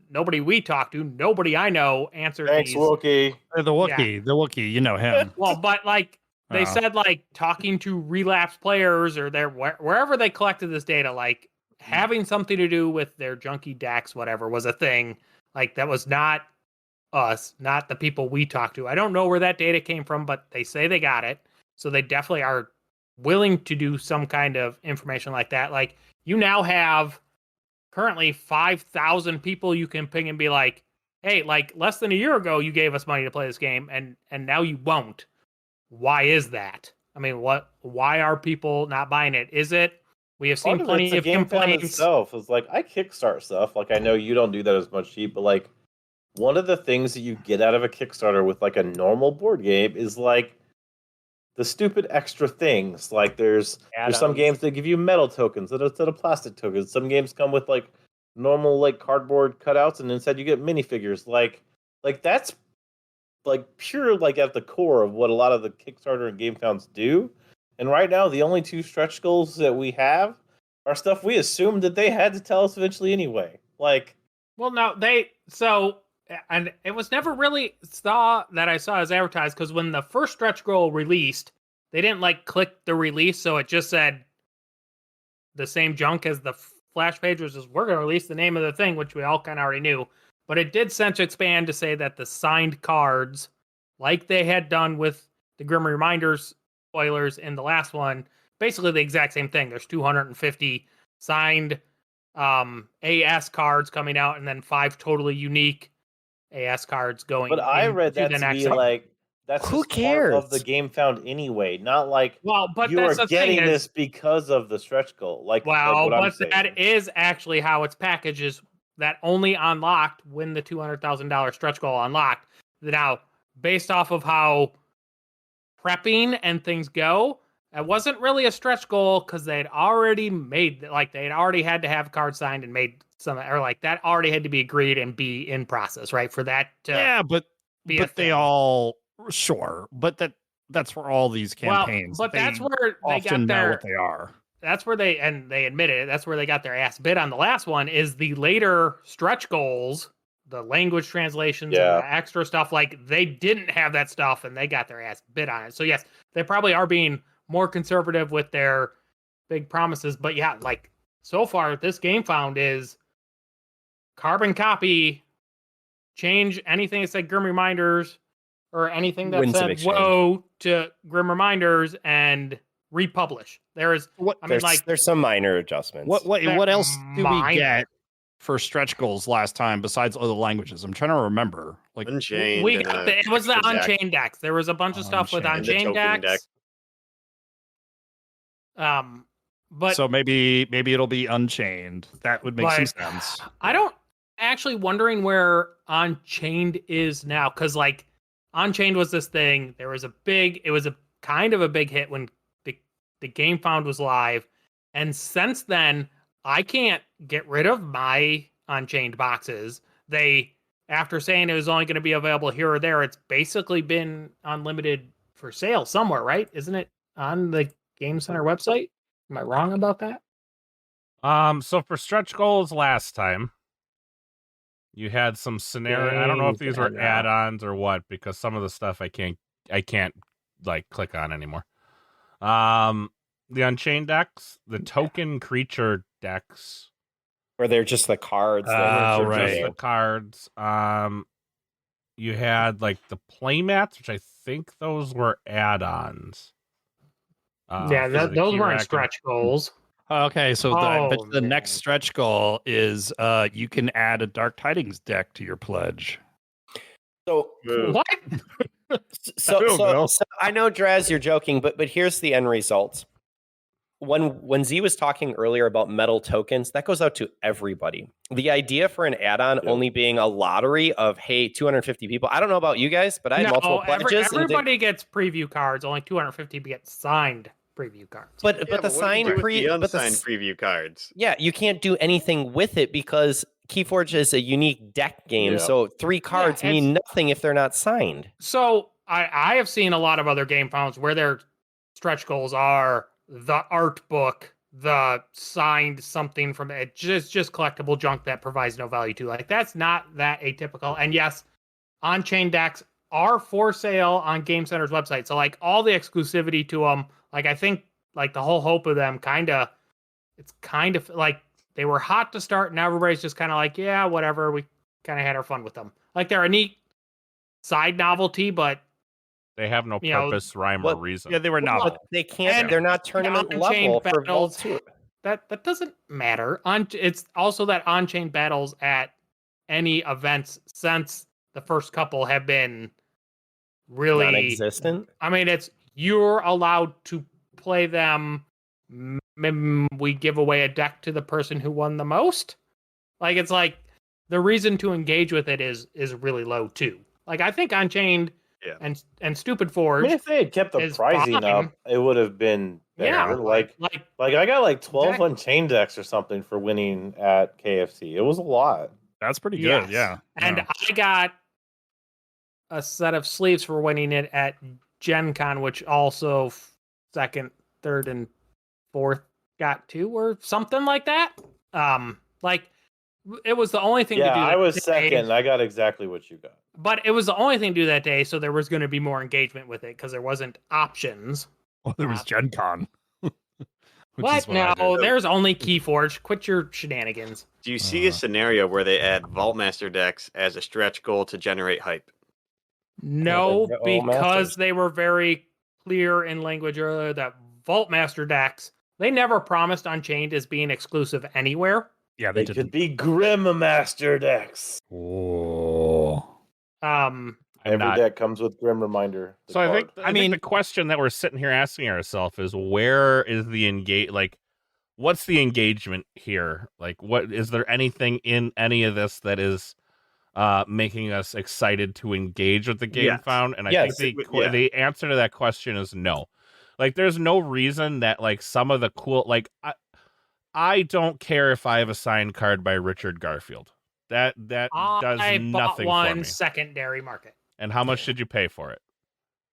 Nobody we talked to, nobody I know answered. Thanks, Wookie. The Wookie, you know him. Well, but they said talking to relapsed players or wherever they collected this data, having something to do with their junkie decks, whatever, was a thing. That was not us, not the people we talked to. I don't know where that data came from, but they say they got it. So they definitely are willing to do some kind of information like that. You now have currently 5,000 people you can ping and be like, hey, less than a year ago, you gave us money to play this game and now you won't. Why is that? I mean, why are people not buying it? Is it, we have seen plenty of complaints. Itself is I kickstart stuff. I know you don't do that as much, Sheep, but one of the things that you get out of a Kickstarter with a normal board game is the stupid extra things. There's some games that give you metal tokens instead of plastic tokens. Some games come with normal cardboard cutouts, and instead you get minifigures. That's pure at the core of what a lot of the Kickstarter and GameFounds do. And right now, the only two stretch goals that we have are stuff we assumed that they had to tell us eventually anyway. Well, no, and it was never really I saw as advertised, because when the first stretch goal released, they didn't click the release, so it just said the same junk as the flash page, which is we're going to release the name of the thing, which we all kind of already knew. But it did since expand to say that the signed cards, like they had done with the Grim Reminders spoilers in the last one, basically the exact same thing. There's 250 signed AS cards coming out, and then 5 totally unique AS cards going. But I read that to be that's who cares part of the GameFound anyway, not but you that's are getting this because of the stretch goal. But that is actually how it's packaged, is that only unlocked when the $200,000 stretch goal unlocked. Now, based off of how prepping and things go, it wasn't really a stretch goal, because they had already made they'd already had to have a card signed and made some, or that already had to be agreed and be in process, right? For that to but they all but that's where all these campaigns. But that's where they got know what they are. That's where they admitted it. That's where they got their ass bit on the last one, is the later stretch goals, the language translations, and the extra stuff. They didn't have that stuff, and they got their ass bit on it. So yes, they probably are being more conservative with their big promises. But yeah, so far, this GameFound is carbon copy, change anything that said Grim Reminders or anything that said "whoa" to Grim Reminders and republish. There's some minor adjustments. What else do we get for stretch goals last time besides other languages? I'm trying to remember. Unchained. It was the Unchained decks. There was a bunch of stuff with Unchained decks. But so maybe it'll be Unchained. That would make some sense. I don't actually wondering where Unchained is now, because Unchained was this thing. It was a kind of a big hit when the GameFound was live, and since then I can't get rid of my Unchained boxes. After saying it was only going to be available here or there, it's basically been unlimited for sale somewhere, right? Isn't it on the Game Center website? Am I wrong about that? So for stretch goals last time, you had some scenario. I don't know if these were add-ons or what, because some of the stuff I can't click on anymore. The Unchained decks, the token creature decks, Or they're just the cards. Oh, just right. the cards. You had like the playmats, which I think those were add-ons. Yeah, for the those key weren't rack and- stretch goals. Okay, so Oh, the man. next stretch goal is you can add a Dark Tidings deck to your pledge. So What? So, don't know. so I know, Draz, you're joking, but here's the end result. When Z was talking earlier about metal tokens, that goes out to everybody. The idea for an add-on only being a lottery of, hey, 250 people. I don't know about you guys, but I had multiple pledges. Everybody gets preview cards. Only 250 get signed preview cards. But Yeah, the what do you signed do with pre, the but the unsigned preview cards. yeah, you can't do anything with it because Keyforge is a unique deck game. Yeah. So 3 cards Yeah, mean nothing if they're not signed. So I have seen a lot of other game founds where their stretch goals are the art book, the signed something from it, just collectible junk that provides no value to. Like, that's not that atypical. And yes, on-chain decks are for sale on Game Center's website. So like all the exclusivity to them, like I think like the whole hope of them it's kind of like they were hot to start, and everybody's just kind of like, yeah, whatever. We kind of had our fun with them. Like they're a neat side novelty, but They have no you know, purpose, rhyme, or reason. Yeah, they were novel. But they can't. And They're not tournament on-chain level for Vault battles, 2. that doesn't matter. It's also that on-chain battles at any events since the first couple have been really Non-existent. I mean, you're allowed to play them. We give away a deck to the person who won the most. Like, it's like the reason to engage with it is really low too. Like, I think Unchained and Stupid I Forge. mean, if they had kept the is pricing fine. up, it would have been better. Yeah, like I got like 12 Exactly. Unchained decks or something for winning at KFC. It was a lot. That's pretty Yes. good. Yeah. And Yeah. I got a set of sleeves for winning it at Gen Con, which also second, third, and fourth got 2 or something like that. Like it was the only thing to do. Yeah, I that was day, second. And I got exactly what you got. but it was the only thing to do that day, so there was going to be more engagement with it because there wasn't options. Well, there was Gen Con. which What? is I No, did. there's only Keyforge. Quit your shenanigans. Do you see a scenario where they add Vaultmaster decks as a stretch goal to generate hype? No, they're all because masters. they were very clear in language earlier that Vaultmaster decks, they never promised Unchained as being exclusive anywhere. Yeah, They they could did. be Grim Master decks. Oh. Every not- deck comes with Grim Reminder. the So I think card. I mean the question that we're sitting here asking ourselves is where is the what's the engagement here? Like, what is there anything in any of this that is making us excited to engage with the game Yes. found? And I Yes. think Yeah. the answer to that question is no. Like, there's no reason that like some of the cool I don't care if I have a signed card by Richard Garfield. That does I bought nothing for one me. secondary market. And how much did you pay for it?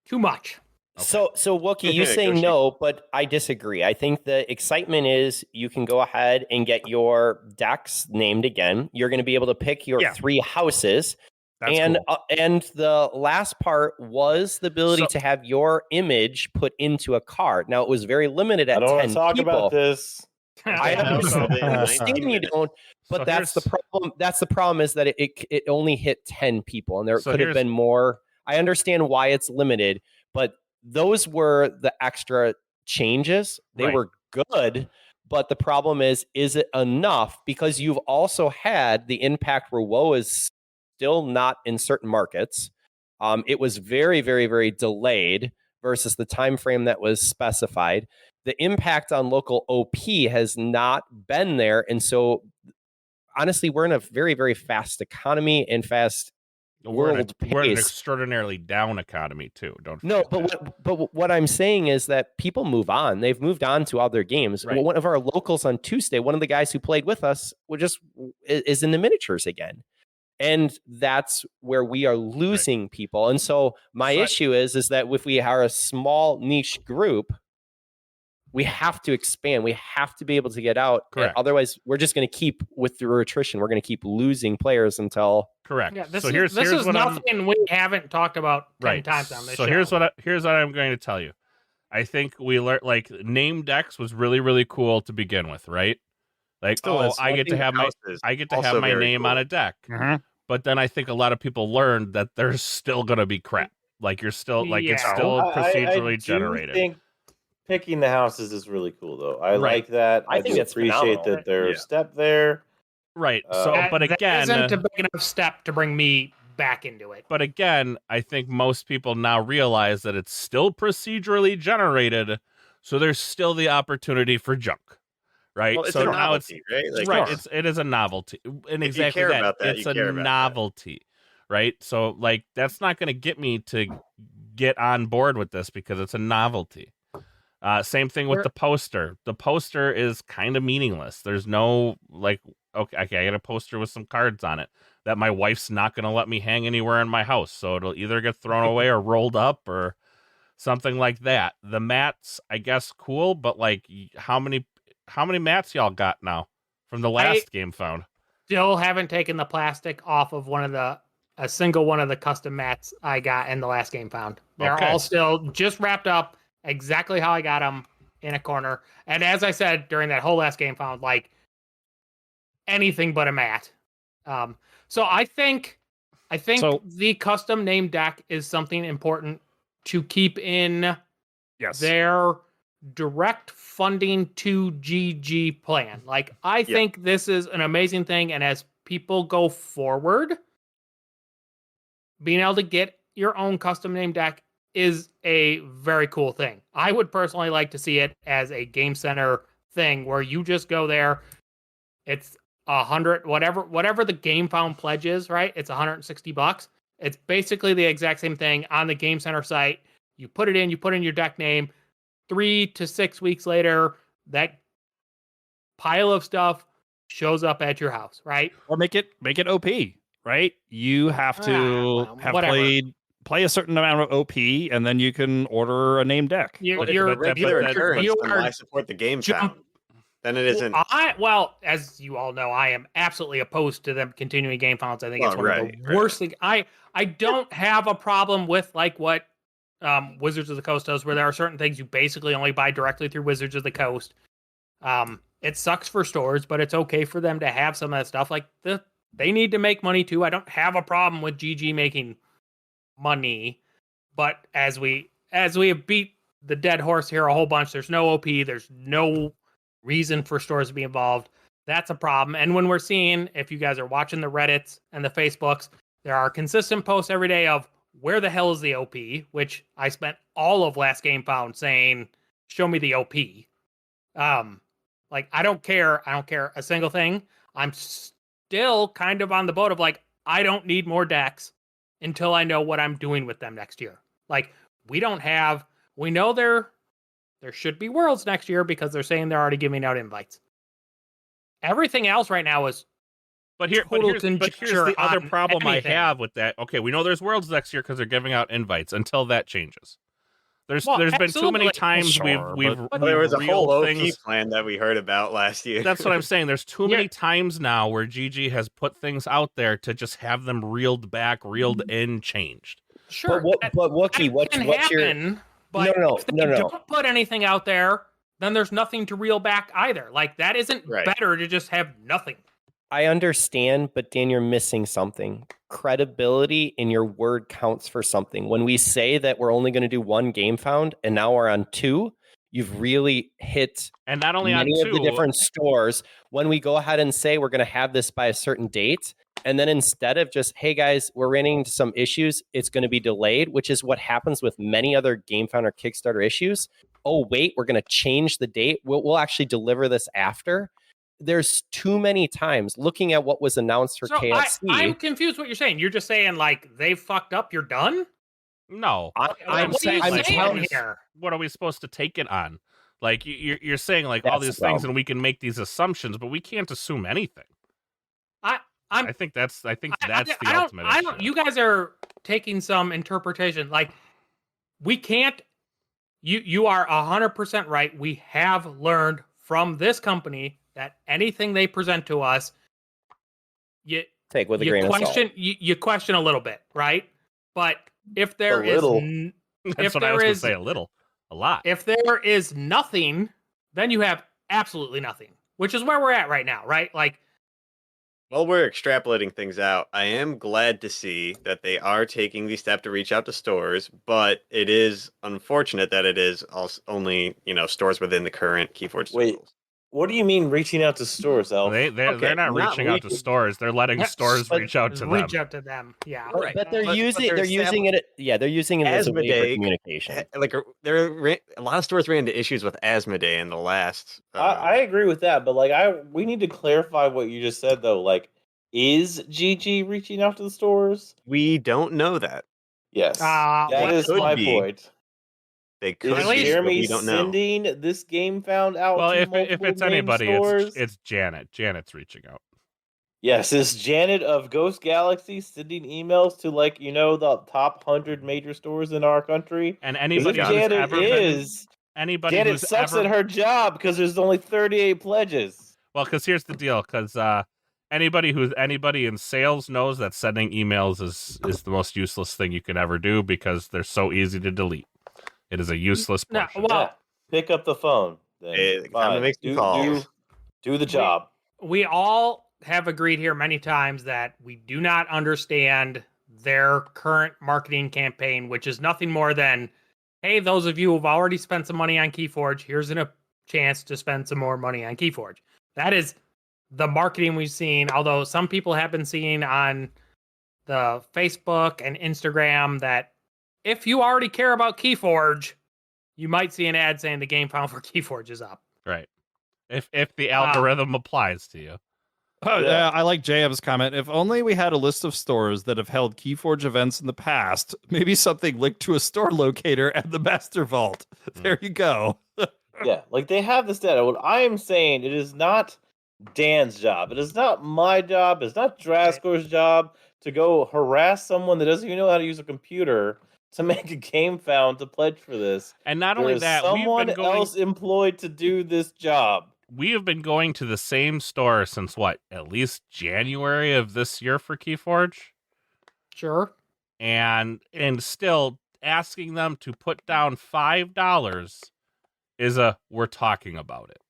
Too much. So Wookie, you Go say shoot. no, but I disagree. I think the excitement is you can go ahead and get your decks named again. You're going to be able to pick your Yeah. 3 houses. That's and cool. And the last part was the ability So- to have your image put into a card. Now, it was very limited I at don't 10 want to talk people. about this. I Yeah, understand, so they- I understand you don't, but So that's the here's- problem. That's the problem is that it only hit 10 people, and there So could have here's- been more. I understand why it's limited, but those were the extra changes. They Right. were good, but the problem is it enough? Because you've also had the impact where WoW is still not in certain markets. It was very, very, very delayed versus the time frame that was specified. The impact on local OP has not been there. And so, honestly, we're in a very, very fast economy and fast We're world in an pace. extraordinarily down economy too. Don't No, forget that. but what I'm saying is that people move on. They've moved on to other games. Right. One of our locals on Tuesday, one of the guys who played with us, is in the miniatures again. And that's where we are losing people. And so my So I- issue is that if we are a small niche group, we have to expand. We have to be able to get out. Correct. Otherwise, we're just going to keep with the attrition. We're going to keep losing players until. Correct. Yeah, this so is, here's this is what I'm nothing we haven't talked about 10 right. times on this So show. here's what I'm going to tell you. I think we learned like name decks was really, really cool to begin with, right? Like, Still is. I get to have my Houses, have my very name on cool. a deck. Mhm. But then I think a lot of people learned that there's still gonna be crap. Like you're still like it's Yeah. still procedurally I do generated. think picking the houses is really cool, though. I Right. like that. I I think do it's appreciate phenomenal. that there's Yeah. step there. Right. So, but That again, isn't a big enough step to bring me back into it. but again, I think most people now realize that it's still procedurally generated, so there's still the opportunity for junk, right? Well, it's so a now novelty, right? Like, right. it's- It is a novelty, and If you exactly care that. about that, It's you a care about that. novelty, right? So like that's not going to get me to get on board with this because it's a novelty. Same thing with the poster. The poster is kind of meaningless. There's no like, okay, I got a poster with some cards on it that my wife's not going to let me hang anywhere in my house. So it'll either get thrown away or rolled up or something like that. The mats, I guess, cool, but like, how many mats y'all got now from the last game found? Still haven't taken the plastic off of a single one of the custom mats I got in the last game found. They're Okay. all still just wrapped up exactly how I got them in a corner. And as I said during that whole last game found, like anything but a mat. So I think the custom name deck is something important to keep in their direct funding to GG plan. Like I think this is an amazing thing, and as people go forward, being able to get your own custom name deck is a very cool thing. I would personally like to see it as a Game Center thing where you just go there. It's 100, whatever the Game Found pledge is, right? It's $160. It's basically the exact same thing on the Game Center site. You put it in, you put in your deck name. 3 to 6 weeks later, that pile of stuff shows up at your house, right? Or make it OP, right? You have to have play a certain amount of OP, and then you can order a name deck. I support the game found. Then it isn't. Well, as you all know, I am absolutely opposed to them continuing game founds. I think it's one of the worst things. I don't have a problem with like what Wizards of the Coast does, where there are certain things you basically only buy directly through Wizards of the Coast. It sucks for stores, but it's okay for them to have some of that stuff. Like they need to make money too. I don't have a problem with GG making money, but as we have beat the dead horse here a whole bunch, there's no OP, there's no reason for stores to be involved. That's a problem. And when we're seeing, if you guys are watching the Reddits and the Facebooks, there are consistent posts every day of where the hell is the OP, which I spent all of last game found saying, show me the OP. Like I don't care a single thing. I'm still kind of on the boat of like, I don't need more decks until I know what I'm doing with them next year. Like we know there should be Worlds next year because they're saying they're already giving out invites. Everything else right now is But here's the other problem I have with that. Okay, we know there's Worlds next year because they're giving out invites until that changes. There's been too many times we've there was a whole OP things plan that we heard about last year. That's what I'm saying. There's too many times now where GG has put things out there to just have them reeled back, reeled in, changed. Sure, but Wookie, what's your but if they don't put anything out there, then there's nothing to reel back either. Like that isn't better to just have nothing. I understand, but Dan, you're missing something. Credibility in your word counts for something. When we say that we're only going to do one game found and now we're on 2, you've really hit and not only many on 2 of the different stores. When we go ahead and say we're going to have this by a certain date, and then instead of just, hey guys, we're running into some issues, it's going to be delayed, which is what happens with many other game found or Kickstarter issues. Oh, wait, we're going to change the date. We'll actually deliver this after. There's too many times looking at what was announced for KFC. I'm confused what you're saying. You're just saying like they fucked up, you're done? No. I'm saying here. What are we supposed to take it on? Like you're saying like all these things and we can make these assumptions, but we can't assume anything. I think that's the ultimate issue. You guys are taking some interpretation. Like we can't. You are 100% right. We have learned from this company that anything they present to us, you take with a grain of salt. You question a little bit, right? But if there That's what I was going to say, a little. A lot. If there is nothing, then you have absolutely nothing, which is where we're at right now, right? Like, While we're extrapolating things out, I am glad to see that they are taking the step to reach out to stores, but it is unfortunate that it is also only, stores within the current Keyforge Wait, rules. what do you mean reaching out to stores, Elf? They're not reaching out to stores. They're letting stores but reach out to them. reach out to them. Yeah. Right. But they're But using they're using it. Yeah, they're using it as a way for Asmodee, communication. a lot of stores ran into issues with Asmodee in the last. I agree with that, but like we need to clarify what you just said though. Like, is GG reaching out to the stores? We don't know that. Yes, What that is could my be. point. They could Is be, but Jeremy we don't know. sending this game found out Well, to if multiple it's named anybody, stores? it's Janet. Janet's reaching out. Yes, is Janet of Ghost Galaxy sending emails to the top 100 major stores in our country? And 'Cause anybody if who's Janet ever been, is, anybody Janet who's sucks ever at her job because there's only 38 pledges. Well, because here's the deal. Because anybody in sales knows that sending emails is the most useless thing you can ever do because they're so easy to delete. It is a useless No, portion. well, Yeah, pick up the phone. Then. Time to Fine. make some calls. Do the job. we all have agreed here many times that we do not understand their current marketing campaign, which is nothing more than, hey, those of you who've already spent some money on Keyforge, here's a chance to spend some more money on Keyforge. That is the marketing we've seen, although some people have been seeing on the Facebook and Instagram that if you already care about Keyforge, you might see an ad saying the game found for Keyforge is up. Right. If the algorithm applies to you. Oh, Yeah. yeah, I like JM's comment. If only we had a list of stores that have held Keyforge events in the past, maybe something linked to a store locator and the master vault. There you go. Yeah, like they have this data. What I am saying, it is not Dan's job. It is not my job. It's not Drasco's job to go harass someone that doesn't even know how to use a computer to make a game found to pledge for this. And not There only is that, someone else employed to do this job. we have been going to the same store since at least January of this year for Keyforge, Sure. and still asking them to put down $5 is we're talking about it.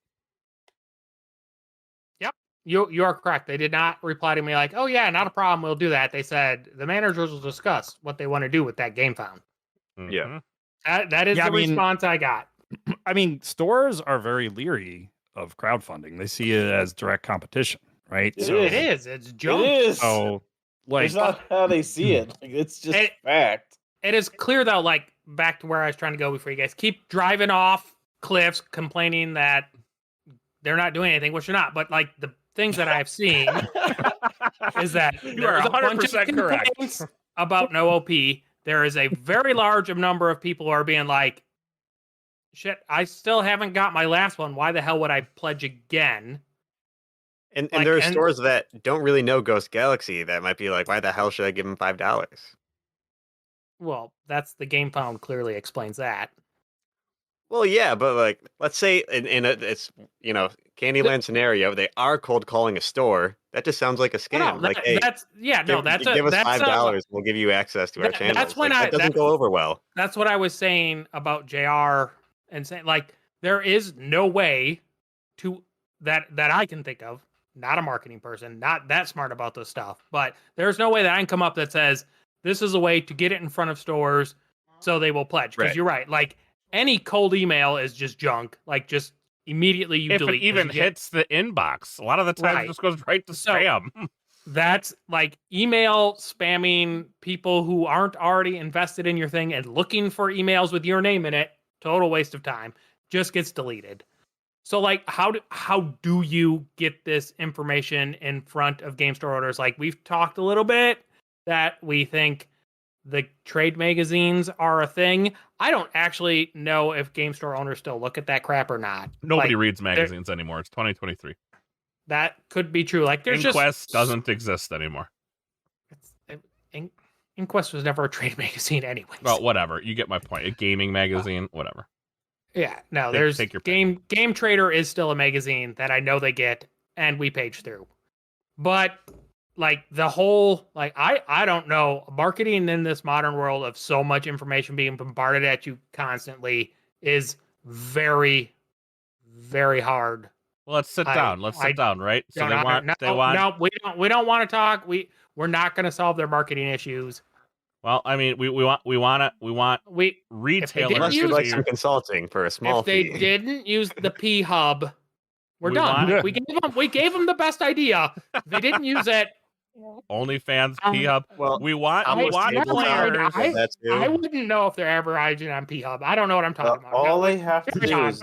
You are correct. They did not reply to me like, oh yeah, not a problem, we'll do that. They said the managers will discuss what they want to do with that game found. Yeah. That is Yeah, the response I got. I mean, stores are very leery of crowdfunding. They see it as direct competition, right? It It is. It's junk. It is. So, like, It's not how they see it. Like, it's just It- fact. It is clear though, like back to where I was trying to go before you guys keep driving off cliffs complaining that they're not doing anything, which they're not, but like the things that I've seen is that You are there's a bunch of 100% correct. complaints about no OP. There is a very large number of people who are being like, shit, I still haven't got my last one. Why the hell would I pledge again? And Like, there are and- stores that don't really know Ghost Galaxy that might be like, why the hell should I give them $5? Well, that's the game found clearly explains that. Well, yeah, but like, let's say it's Candyland scenario, they are cold calling a store. That just sounds like a scam. No, like, hey, that's give us $5. We'll give you access to our That- channels. that's when that doesn't that's- go over well. That's what I was saying about JR and saying like there is no way to that I can think of, not a marketing person, not that smart about this stuff, but there's no way that I can come up that says this is a way to get it in front of stores so they will pledge. Because Right. you're right. Like any cold email is just junk. Like just immediately you If delete. it 'cause even you get- hits the inbox, a lot of the time Right. it just goes right to So- spam. That's like email spamming people who aren't already invested in your thing and looking for emails with your name in it. Total waste of time. Just gets deleted. So like how do you get this information in front of game store owners? Like we've talked a little bit that we think the trade magazines are a thing. I don't actually know if game store owners still look at that crap or not. Nobody Like, reads magazines anymore. It's 2023. that could be true. Like there's Inquest just doesn't exist anymore. Inquest was never a trade magazine anyways. Well, whatever. You get my point. A gaming magazine, whatever. Yeah, no, Take- there's take your pick. Game Trader is still a magazine that I know they get and we page through. But like the whole like I don't know, marketing in this modern world of so much information being bombarded at you constantly is very, very hard. Well, let's sit down. Let's sit down, right? So they want. No, we don't want to talk. We're not going to solve their marketing issues. Well, I mean, we want retailers. Unless you'd like some consulting for a small fee. If they didn't use the P Hub, we're done. We gave them the best idea. They didn't use it. OnlyFans P Hub. Well, we want players. I wouldn't know if they're advertising on P Hub. I don't know what I'm talking about. All they have to do is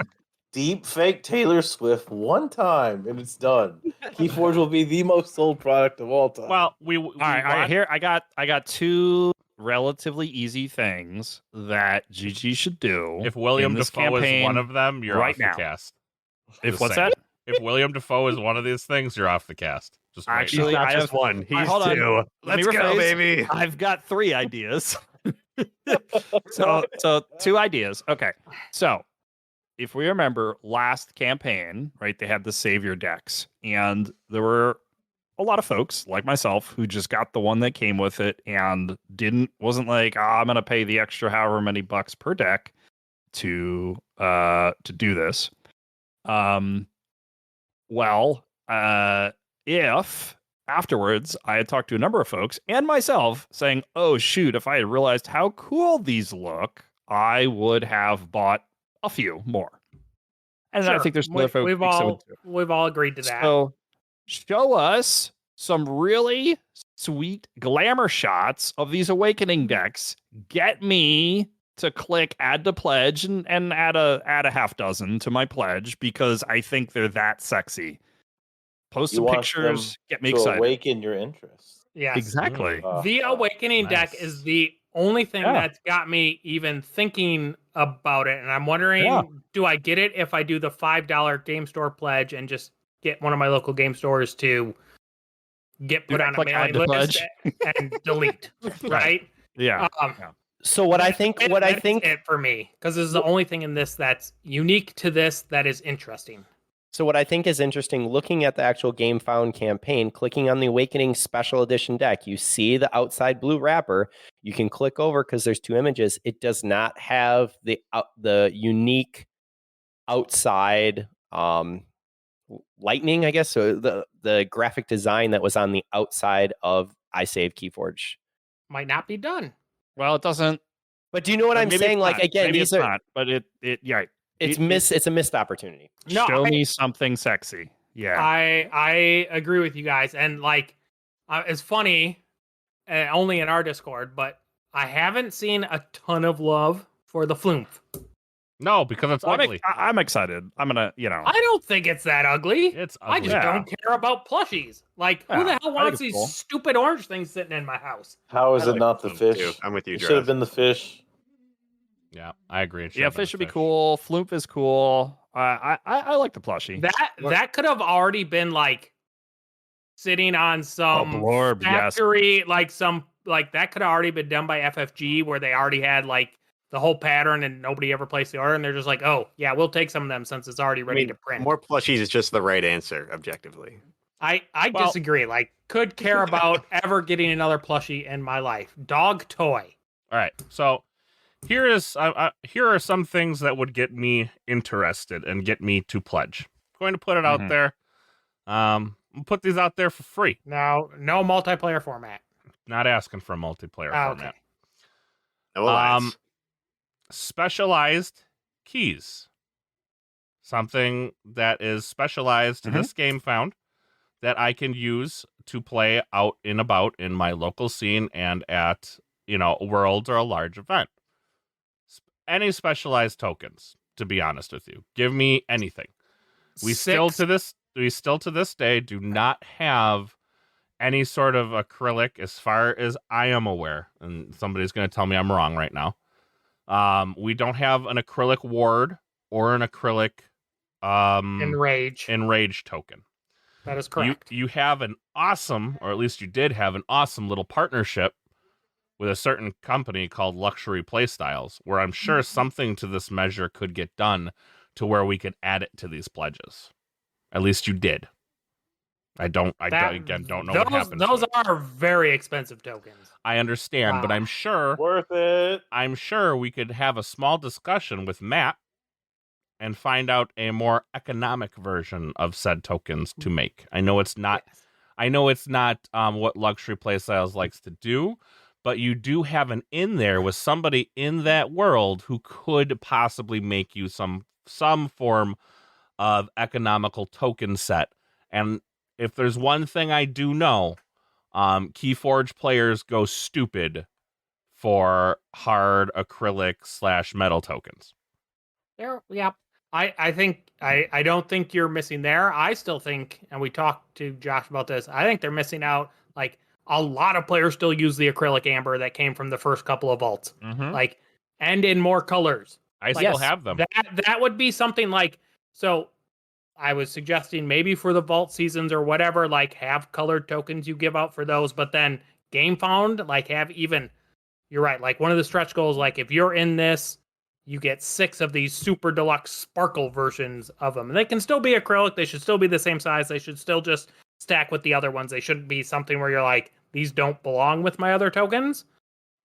deep fake Taylor Swift one time, and it's done. Keyforge will be the most sold product of all time. Well, all right. Here, I got two relatively easy things that GG should do. If William Dafoe is one of them, you're right off now. the cast. If what's that? If William Dafoe is one of these things, you're off the cast. Just actually, I have one. He's hold on. two. Let's go, baby. I've got 3 ideas. so 2 ideas. Okay. So if we remember last campaign, right, they had the savior decks, and there were a lot of folks like myself who just got the one that came with it and wasn't like, I'm gonna pay the extra however many bucks per deck to do this. If afterwards I had talked to a number of folks and myself saying, oh shoot, if I had realized how cool these look, I would have bought a few more. And sure. I think there's other folks. We've all agreed to that. So show us some really sweet glamour shots of these awakening decks. Get me to click add to pledge and add a half dozen to my pledge because I think they're that sexy. Post some pictures, get me excited. Awaken your interest. Yes, exactly. The awakening deck is the only thing that's got me even thinking about it, and I'm wondering, do I get it if I do the $5 game store pledge and just get one of my local game stores to get put on a mailing list and delete, right? Yeah. So what I think it for me, because this is the only thing in this that's unique to this that is interesting. So what I think is interesting, looking at the actual Game Found campaign, clicking on the Awakening Special Edition deck, you see the outside blue wrapper. You can click over because there's 2 images. It does not have the unique outside lightning, I guess. So the graphic design that was on the outside of I Save Keyforge might not be done. Well, it doesn't. But do you know what I'm saying? Like again, maybe these it's are not. But it's a missed opportunity. No, show me something sexy. Yeah, I agree with you guys, and like it's funny, only in our Discord, but I haven't seen a ton of love for the Flumph. No, because it's ugly. I'm excited. I'm gonna, I don't think it's that ugly. It's ugly. I just don't care about plushies. Like, who the hell wants these stupid orange things sitting in my house? How is it not the fish? Too. I'm with you, It should have been the fish. Yeah, I agree. Fish would be cool. Floop is cool. I like the plushie. That could have already been like sitting on some blorb, factory, like that could have already been done by FFG, where they already had like the whole pattern and nobody ever placed the order, and they're just like, oh yeah, we'll take some of them since it's already ready to print. More plushies is just the right answer, objectively. I disagree. Like, could care about ever getting another plushie in my life. Dog toy. All right, so. Here are some things that would get me interested and get me to pledge. I'm going to put it out there. I'll put these out there for free. No multiplayer format. Not asking for a multiplayer format. No specialized keys. Something that is specialized to this Game Found that I can use to play out and about in my local scene and at Worlds or a large event. Any specialized tokens, to be honest with you. Give me anything. We still to this day do not have any sort of acrylic as far as I am aware. And somebody's going to tell me I'm wrong right now. We don't have an acrylic ward or an acrylic enrage token. That is correct. You have an awesome, or at least you did have an awesome little partnership with a certain company called Luxury Playstyles, where I'm sure something to this measure could get done to where we could add it to these pledges. At least you did. I don't know what happened. Those are very expensive tokens. I understand, but I'm sure worth it. I'm sure we could have a small discussion with Matt and find out a more economic version of said tokens to make. I know it's not. Yes. I know it's not what Luxury Playstyles likes to do, but you do have an in there with somebody in that world who could possibly make you some form of economical token set. And if there's one thing I do know, Keyforge players go stupid for hard acrylic / metal tokens. Yeah. I think I don't think you're missing there. I still think, and we talked to Josh about this, I think they're missing out. Like, a lot of players still use the acrylic amber that came from the first couple of vaults. Mm-hmm. Like, and in more colors. I Like, still have them. That would be something like, so I was suggesting maybe for the vault seasons or whatever, like have colored tokens you give out for those, but then game found, like have even, you're right, like one of the stretch goals, like if you're in this, you get 6 of these super deluxe sparkle versions of them. And they can still be acrylic. They should still be the same size. They should still just stack with the other ones. They shouldn't be something where you're like, these don't belong with my other tokens.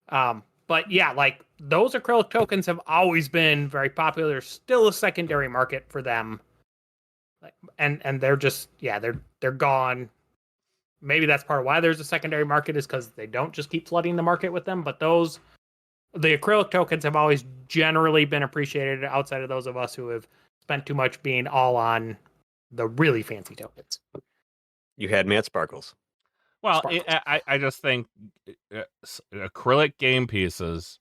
But yeah, like those acrylic tokens have always been very popular. There's still a secondary market for them. And they're just, yeah, they're gone. Maybe that's part of why there's a secondary market, is because they don't just keep flooding the market with them. But the acrylic tokens have always generally been appreciated outside of those of us who have spent too much being all on the really fancy tokens. You had me at Sparkles. Well, Sparkles. I just think acrylic game pieces,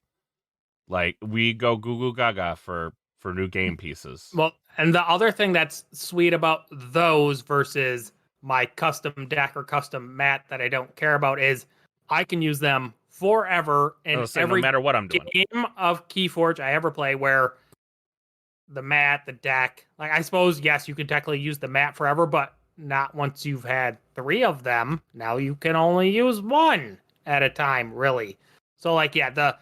like we go goo goo gaga for new game pieces. Well, and the other thing that's sweet about those versus my custom deck or custom mat that I don't care about is I can use them forever in every no matter what I'm doing. game of Keyforge I ever play, where the mat, the deck, like I suppose, yes, you could technically use the mat forever, but not once you've had 3 of them. Now you can only use 1 at a time, really. So like, yeah,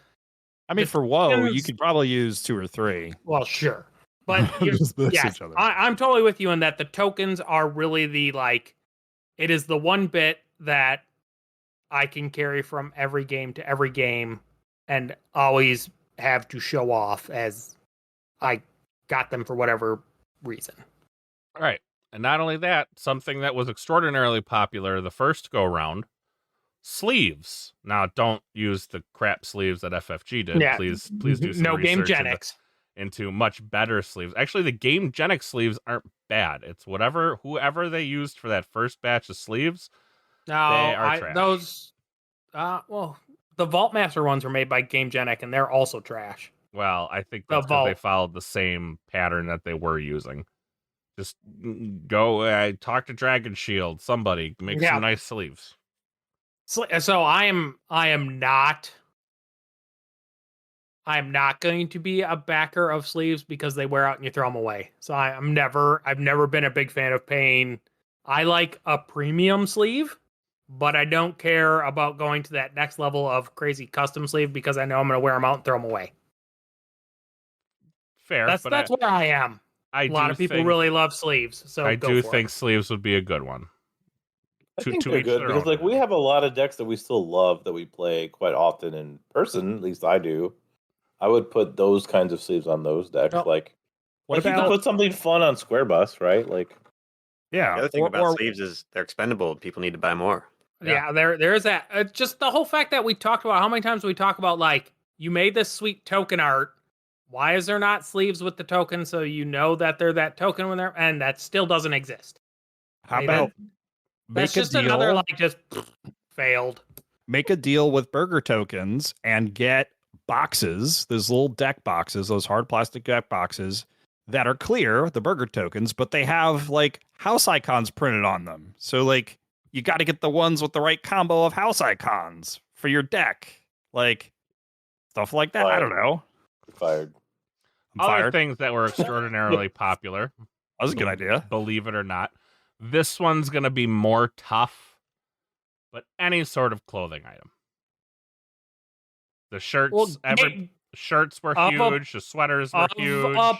I mean, for WoW, you could probably use 2 or 3. well, sure. But Just miss yes, each other. I'm totally with you in that the tokens are really the, like, it is the one bit that I can carry from every game to every game and always have to show off as I got them for whatever reason. All right. And not only that, something that was extraordinarily popular the first go round, sleeves. Now, don't use the crap sleeves that FFG did. Yeah. Please do some No Game research Genics. into much better sleeves. Actually, the Game Genic sleeves aren't bad. It's whoever they used for that first batch of sleeves. No, they are trash. those, well, the Vault Master ones were made by Game Genic, and they're also trash. Well, I think that's because they followed the same pattern that they were using. Just go talk to Dragon Shield. Somebody make some nice sleeves. So I am not going to be a backer of sleeves because they wear out and you throw them away. So I've never been a big fan of paying. I like a premium sleeve, but I don't care about going to that next level of crazy custom sleeve because I know I'm going to wear them out and throw them away. Fair. That's where I am. A lot of people really love sleeves, so I do think it. sleeves would be a good one. I think they're good because, like, we have a lot of decks that we still love that we play quite often in person. At least I do. I would put those kinds of sleeves on those decks. Oh. Like you can put something fun on Square Bus, right? Like, yeah. The other thing about sleeves is they're expendable. People need to buy more. Yeah, there is that. Just the whole fact that we talked about how many times we talk about, like, you made this sweet token art. Why is there not sleeves with the token so you know that they're that token when they're, and that still doesn't exist? How about that's just another, like, just failed. Make a deal with Burger Tokens and get boxes, those little deck boxes, those hard plastic deck boxes that are clear, the Burger Tokens, but they have like house icons printed on them. So like you got to get the ones with the right combo of house icons for your deck, like stuff like that. I don't know. Fired. Other things that were extraordinarily popular. That was a good idea. Believe it or not. This one's going to be more tough, but any sort of clothing item. The shirts, shirts were huge. The sweaters were huge. A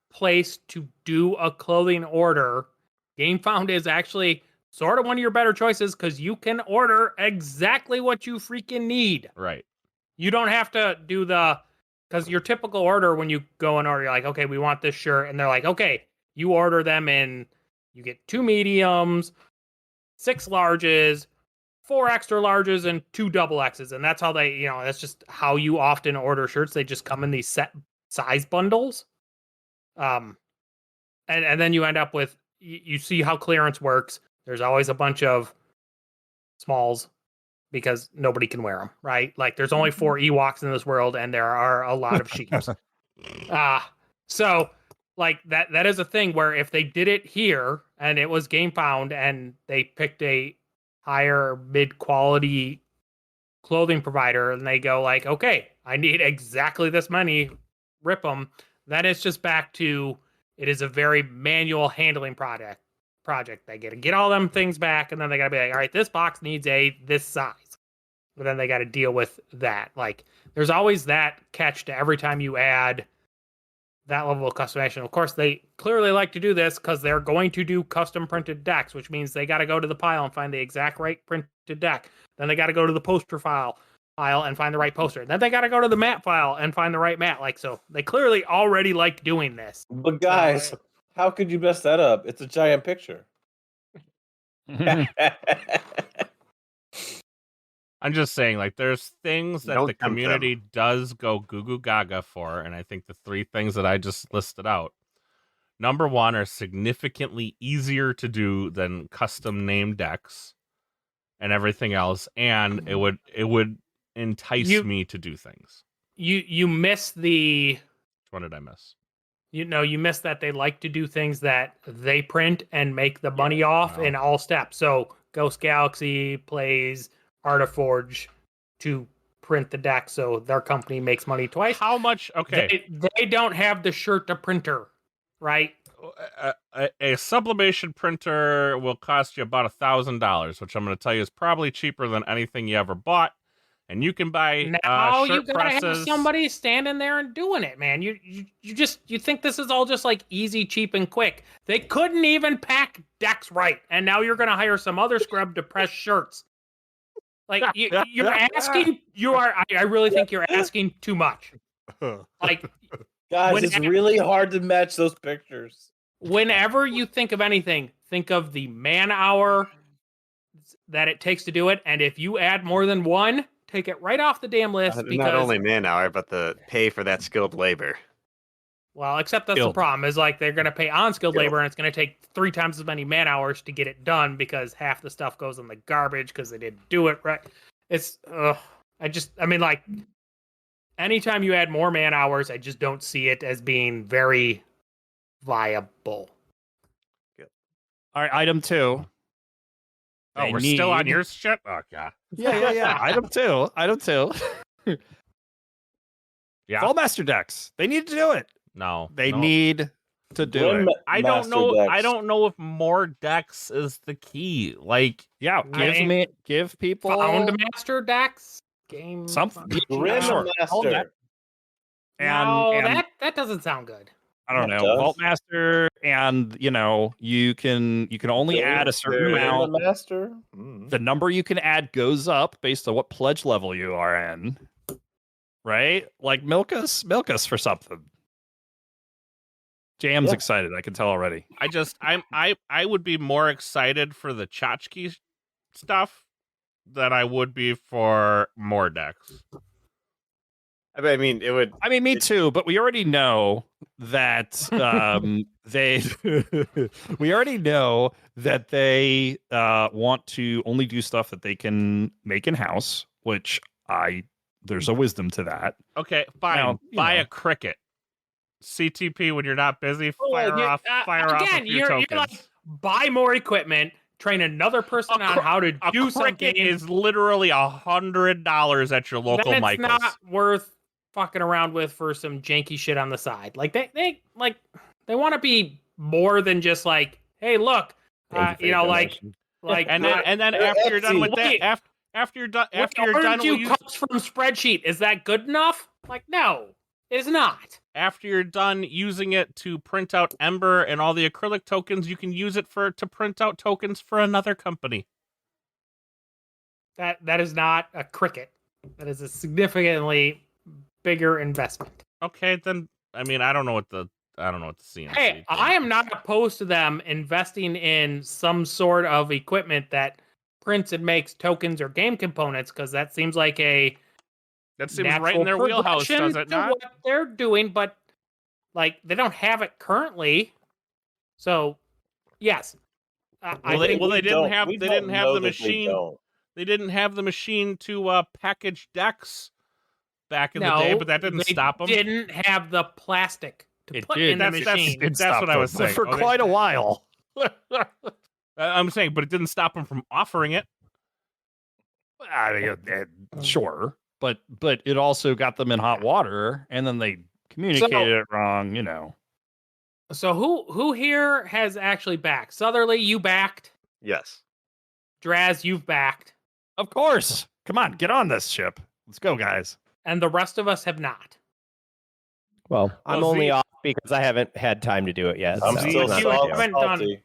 place to do a clothing order. GameFound is actually sort of one of your better choices because you can order exactly what you freaking need. Right. You don't have to do the because your typical order when you go and order, you're like, okay, we want this shirt, and they're like, okay, you order them in, you get 2 mediums, 6 larges, 4 extra larges, and 2 double X's, and that's how they, that's just how you often order shirts. They just come in these set size bundles, and then you end up with, you see how clearance works. There's always a bunch of smalls because nobody can wear them, right? Like there's only 4 Ewoks in this world, and there are a lot of sheeps. So like that is a thing where if they did it here and it was Game Found and they picked a higher mid quality clothing provider and they go like, okay, I need exactly this many, rip them. Then it's just back to, it is a very manual handling project. They gotta get all them things back, and then they gotta be like, all right, this box needs this size. But then they gotta deal with that. Like, there's always that catch to every time you add that level of customization. Of course, they clearly like to do this because they're going to do custom printed decks, which means they gotta go to the pile and find the exact right printed deck. Then they gotta go to the poster pile and find the right poster. Then they gotta go to the mat file and find the right mat. Like, so they clearly already like doing this. But guys, how could you mess that up? It's a giant picture. I'm just saying, like, there's things that Don't the tempt them. community does go goo goo gaga for, and I think the 3 things that I just listed out, number 1, are significantly easier to do than custom named decks and everything else, and it would entice me to do things. You miss the... Which one did I miss? You miss that they like to do things that they print and make the money off in all steps. So Ghost Galaxy plays Artiforge to print the deck, so their company makes money twice. How much? Okay. They don't have the shirt to printer, right? A sublimation printer will cost you about $1,000, which I'm going to tell you is probably cheaper than anything you ever bought. And you can buy now shirt you gotta presses. have somebody standing there and doing it, man. You think this is all just like easy, cheap, and quick. They couldn't even pack decks right, and now you're gonna hire some other scrub to press shirts. Like you're asking, I really think you're asking too much. Like, guys, it's really hard to match those pictures. Whenever you think of anything, think of the man hour that it takes to do it, and if you add more than one, take it right off the damn list. Because Not only man hour, but the pay for that skilled labor. Well, except that's the problem, is like they're going to pay unskilled labor, and it's going to take 3 times as many man hours to get it done because half the stuff goes in the garbage because they didn't do it right. It's, like, anytime you add more man hours, I just don't see it as being very viable. All right, item 2. Oh, we're still on your shit? Oh, God. Yeah. Item 2. Yeah. Vaultmaster decks. They need to do it. No. They need to do it. I don't know if more decks is the key. Like, yeah, give people Found Master decks. Something. Master. That doesn't sound good. I don't know. Vaultmaster, and you can only add a certain amount. Master. The number you can add goes up based on what pledge level you are in. Right? Like milk us for something. Jam's excited. I can tell already. I would be more excited for the tchotchke stuff than I would be for more decks. I mean, it would. I mean, me too. But we already know that we already know that they want to only do stuff that they can make in house. Which there's a wisdom to that. Okay, fine. Now, buy a cricket. CTP when you're not busy. Fire off a few tokens. You're like, buy more equipment. Train another person on how to do something. Is literally $100 at your local Michaels. It's not worth fucking around with for some janky shit on the side. Like they want to be more than just like, hey, look, and then after you're done with that, after you're done with cups from spreadsheet, is that good enough? Like, no, it's not. After you're done using it to print out Ember and all the acrylic tokens, you can use it to print out tokens for another company. That is not a cricket. That is a significantly bigger investment. Okay, then I mean I don't know what the CNC. Hey, I am not opposed to them investing in some sort of equipment that prints and makes tokens or game components, because that seems like a that seems right in their wheelhouse, does it not? What they're doing, but like they don't have it currently. So, yes, They didn't have the machine. They didn't have the machine to package decks back in the day, but that didn't stop them. Didn't have the plastic to put in the machine. That's what I was saying. For quite a while. I'm saying, but it didn't stop them from offering it. Sure, but it also got them in hot water, and then they communicated it wrong. So who here has actually backed? Southerly, you backed. Yes. Draz, you've backed. Of course. Come on, get on this ship. Let's go, guys. And the rest of us have not. Well, I'm only off because I haven't had time to do it yet. I'm still salty.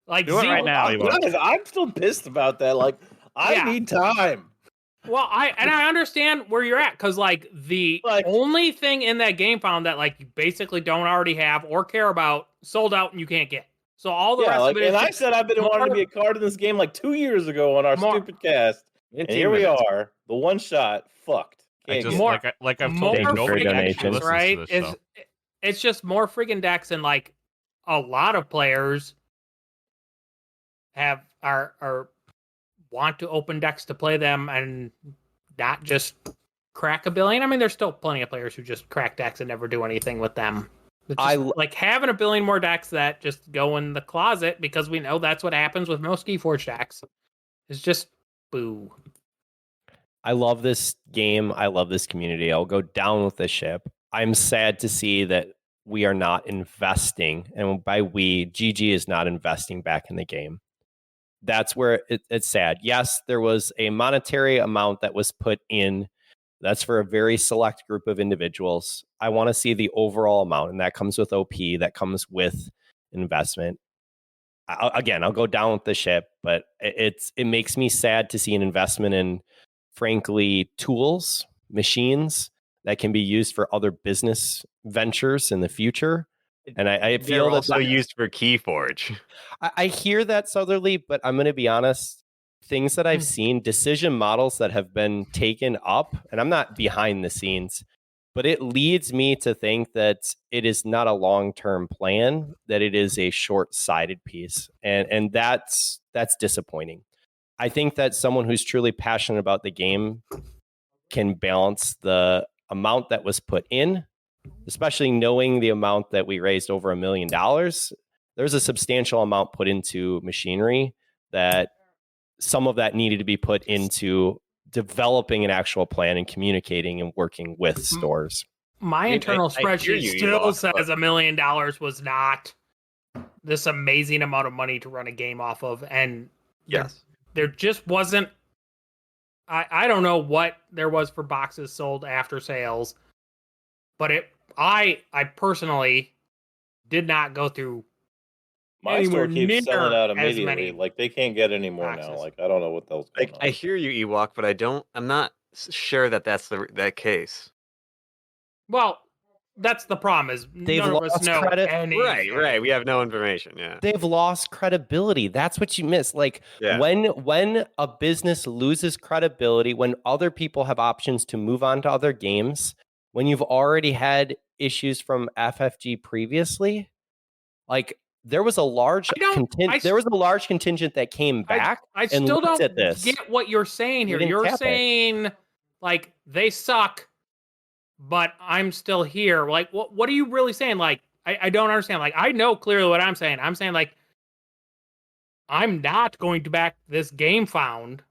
Like do it right now. I'm still pissed about that. Like, I need time. Well, I understand where you're at, because like the only thing in that game found that like you basically don't already have or care about sold out and you can't get. So all the rest of it is. And I said I've been wanting to be a card in this game like 2 years ago on our stupid cast, and here we are, the one shot fucked. I've told you, nobody actually listens right? to this show. It's just more freaking decks, and like a lot of players are want to open decks to play them and not just crack a billion. I mean, there's still plenty of players who just crack decks and never do anything with them. Like having a billion more decks that just go in the closet, because we know that's what happens with most Keyforge decks. It's just boo. I love this game. I love this community. I'll go down with the ship. I'm sad to see that we are not investing, and by we, GG is not investing back in the game. That's where it's sad. Yes, there was a monetary amount that was put in. That's for a very select group of individuals. I want to see the overall amount, and that comes with OP, that comes with investment. I'll go down with the ship, but it makes me sad to see an investment in, frankly, tools, machines that can be used for other business ventures in the future. And I feel that's also used for Keyforge. I hear that, Southerly, but I'm going to be honest. Things that I've seen, decision models that have been taken up, and I'm not behind the scenes, but it leads me to think that it is not a long-term plan, that it is a short-sighted piece. And that's disappointing. I think that someone who's truly passionate about the game can balance the amount that was put in, especially knowing the amount that we raised over $1 million. There's a substantial amount put into machinery that some of that needed to be put into developing an actual plan and communicating and working with stores. My internal spreadsheet still says $1 million was not this amazing amount of money to run a game off of. And there just wasn't, I don't know what there was for boxes sold after sales, but I personally did not go through. My store keeps selling out immediately. Like, they can't get any more now. Like, I don't know what else going on. I hear you, Ewok, but I'm not sure that's that case. Well, that's the problem, is they've none of us know credit. anything. Right. We have no information. Yeah. They've lost credibility. That's what you miss. Like, when a business loses credibility, when other people have options to move on to other games, when you've already had issues from FFG previously, like, there was a large contingent that came back. I still don't get what you're saying here. You're saying like they suck, but I'm still here. Like, what are you really saying? Like, I don't understand. Like, I know clearly what I'm saying. I'm saying like I'm not going to back this game found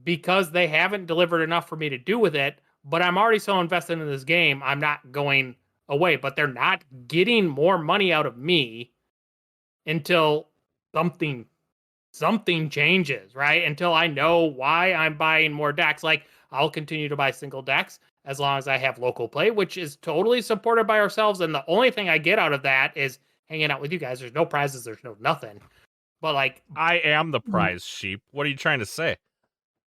because they haven't delivered enough for me to do with it. But I'm already so invested in this game, I'm not going away. But they're not getting more money out of me until something changes, right? Until I know why I'm buying more decks. Like, I'll continue to buy single decks as long as I have local play, which is totally supported by ourselves. And the only thing I get out of that is hanging out with you guys. There's no prizes. There's no nothing. But like, I am the prize sheep. What are you trying to say?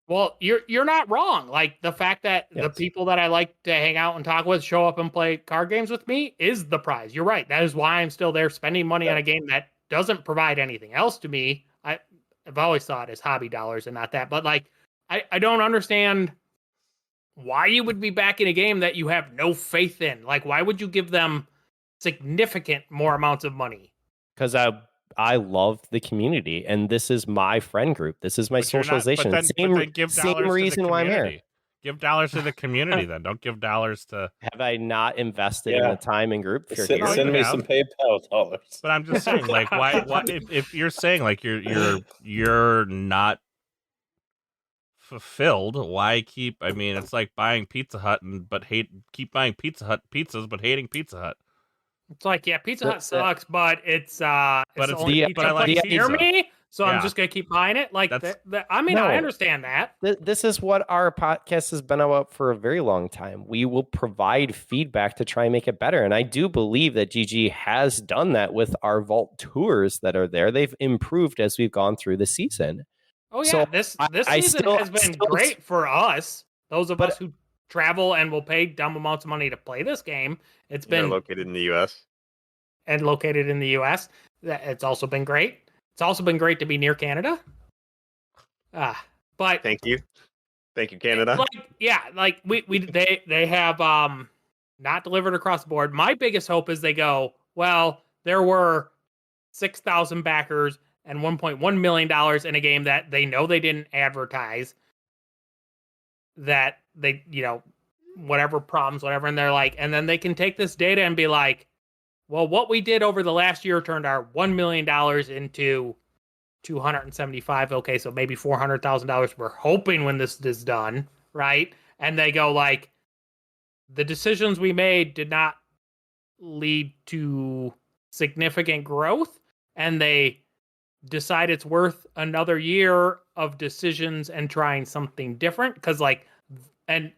Well, you're not wrong. Like the fact that the Yes. people that I like to hang out and talk with show up and play card games with me is the prize. You're right. That is why I'm still there spending money on a game that doesn't provide anything else to me. I've always thought as hobby dollars and not that. But like I don't understand why you would be backing a game that you have no faith in. Like why would you give them significant more amounts of money? Because I love the community, and this is my friend group. This is my But you're not- socialization. but then give same dollars reason to the why I'm here. community. Give dollars to the community then. Don't give dollars to. Have I not invested in Yeah. the time and group? If you're Send, here? No, send you me have. some PayPal dollars. But I'm just saying, like, why if you're saying like you're not fulfilled, why keep? I mean, it's like buying Pizza Hut keep buying Pizza Hut pizzas, but hating Pizza Hut. It's like, yeah, Pizza Hut The- sucks, but it's But it's the only the- pizza but I like place near pizza. me, so I'm Yeah. just gonna keep buying it. Like That's- I mean, No. I understand that. This is what our podcast has been about for a very long time. We will provide feedback to try and make it better. And I do believe that GG has done that with our vault tours that are there. They've improved as we've gone through the season. Oh yeah, So, this I season still- has been still- great for us. Those of But- us who travel and will pay dumb amounts of money to play this game. It's They're been located in the U.S. and located in the U.S. It's also been great. It's also been great to be near Canada. But Thank you, Canada. like yeah, like they have not delivered across the board. My biggest hope is they go, well, there were 6,000 backers and $1.1 million in a game that they know they didn't advertise, that they, whatever problems, whatever, and they're like, and then they can take this data and be like, well, what we did over the last year turned our $1 million into 275. Okay, so maybe $400,000 we're hoping when this is done, right? And they go like, the decisions we made did not lead to significant growth, and they decide it's worth another year of decisions and trying something different. Because like, and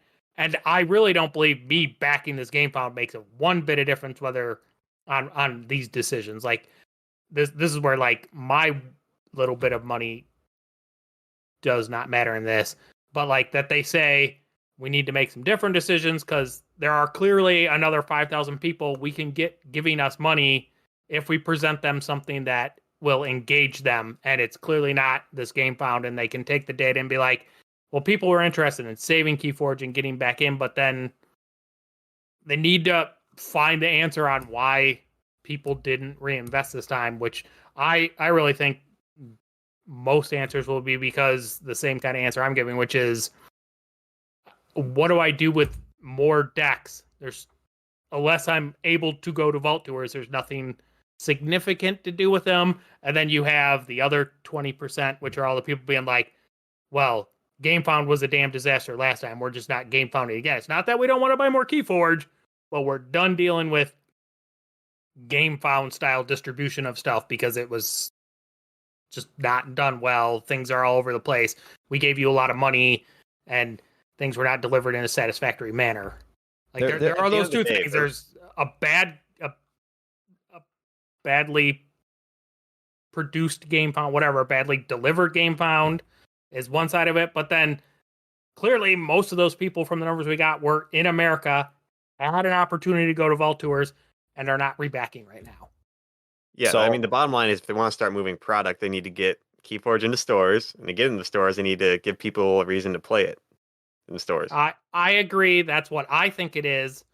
I really don't believe me backing this game found makes a one bit of difference whether on these decisions. Like this is where like my little bit of money does not matter in this, but like that they say we need to make some different decisions because there are clearly another 5,000 people we can get giving us money if we present them something that will engage them, and it's clearly not this game found, and they can take the data and be like, well, people were interested in saving Keyforge and getting back in, but then they need to find the answer on why people didn't reinvest this time, which I really think most answers will be because the same kind of answer I'm giving, which is, what do I do with more decks? Unless I'm able to go to Vault Tours, there's nothing significant to do with them. And then you have the other 20%, which are all the people being like, well, GameFound was a damn disaster last time. We're just not GameFounding again. It's not that we don't want to buy more Keyforge, but we're done dealing with GameFound style distribution of stuff because it was just not done well. Things are all over the place. We gave you a lot of money and things were not delivered in a satisfactory manner. Like there are those two things. There's a badly produced game found, whatever, badly delivered game found is one side of it. But then clearly most of those people from the numbers we got were in America, had an opportunity to go to Vault Tours, and are not rebacking right now. Yeah, So- I mean, the bottom line is if they want to start moving product, they need to get Keyforge into stores, and to get into stores, they need to give people a reason to play it in the stores. I agree. That's what I think it is.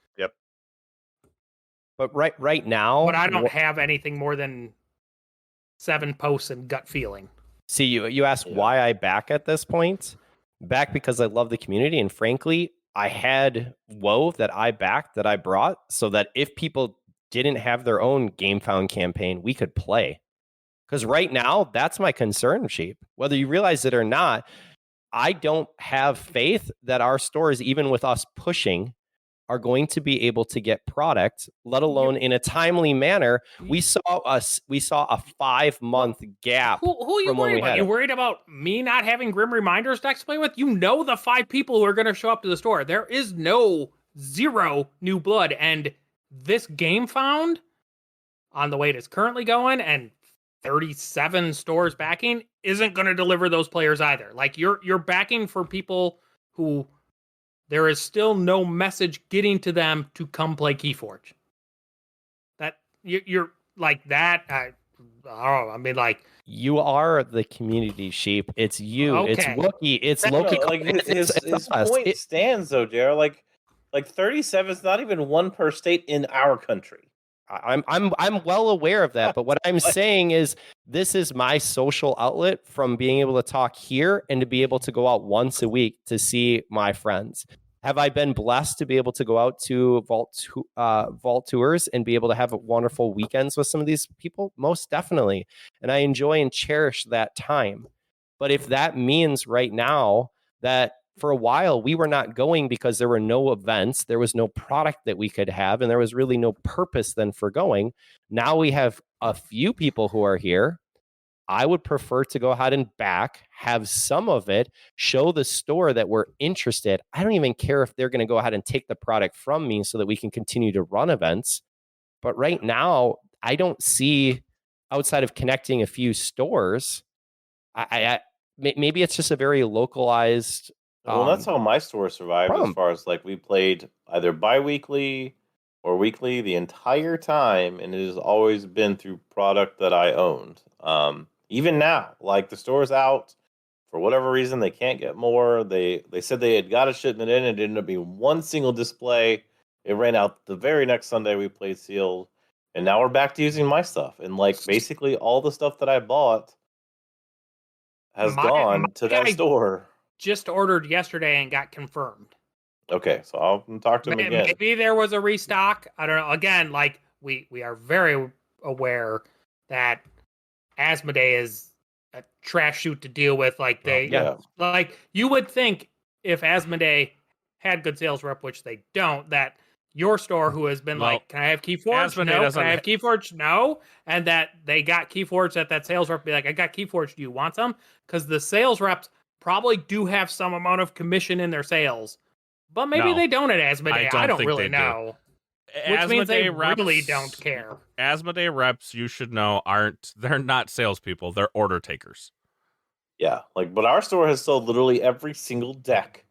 But right now, But I don't have anything more than 7 posts and gut feeling. see you asked why I back at this point. Back because I love the community, and frankly, I had WoW that I backed, that I brought, so that if people didn't have their own GameFound campaign, we could play. Because right now, that's my concern, Sheep. Whether you realize it or not, I don't have faith that our stores, even with us pushing, are going to be able to get product, let alone in a timely manner. We saw a 5-month gap. Who are you from when worried we about? had You it. worried about me not having Grim Reminders decks to play with? You know the 5 people who are going to show up to the store. There is zero new blood. And this game found on the way it's currently going, and 37 stores backing isn't going to deliver those players either. Like you're backing for people who there is still no message getting to them to come play Keyforge. That you're like that. I don't know. I mean, like You are the community sheep. It's you. It's Okay. Wookie. It's No, Loki. like his it's us. point stands though, JR. Like 37 is not even one per state in our country. I'm well aware of that, but what I'm saying is this is my social outlet from being able to talk here and to be able to go out once a week to see my friends. Have I been blessed to be able to go out to vault tours and be able to have wonderful weekends with some of these people? Most definitely. And I enjoy and cherish that time. But if that means right now that for a while we were not going because there were no events, there was no product that we could have, and there was really no purpose then for going. Now we have a few people who are here. I would prefer to go ahead and back, have some of it, show the store that we're interested. I don't even care if they're going to go ahead and take the product from me so that we can continue to run events. But right now, I don't see, outside of connecting a few stores, maybe it's just a very localized. Well, that's how my store survived as far as like we played either bi-weekly or weekly the entire time, and it has always been through product that I owned. Even now, like the store's out for whatever reason, they can't get more. They said they had got a shipment in, and it ended up being one single display. It ran out the very next Sunday we played sealed, and now we're back to using my stuff. And like basically all the stuff that I bought has gone to that store. Just ordered yesterday and got confirmed. Okay, so I'll talk to him again. Maybe there was a restock. I don't know. Again, like we are very aware that Asmodee is a trash shoot to deal with. Like like you would think if Asmodee had good sales rep, which they don't, that your store who has been like, can I have Keyforge? No. Can I have Keyforge? No. And that they got Keyforge that sales rep be like, I got Keyforge. Do you want some? Because the sales reps probably do have some amount of commission in their sales, but maybe they don't at Asmodee. I don't really know. Which means they really don't care. Asmodee reps, you should know, they're not salespeople. They're order takers. Yeah, but our store has sold literally every single deck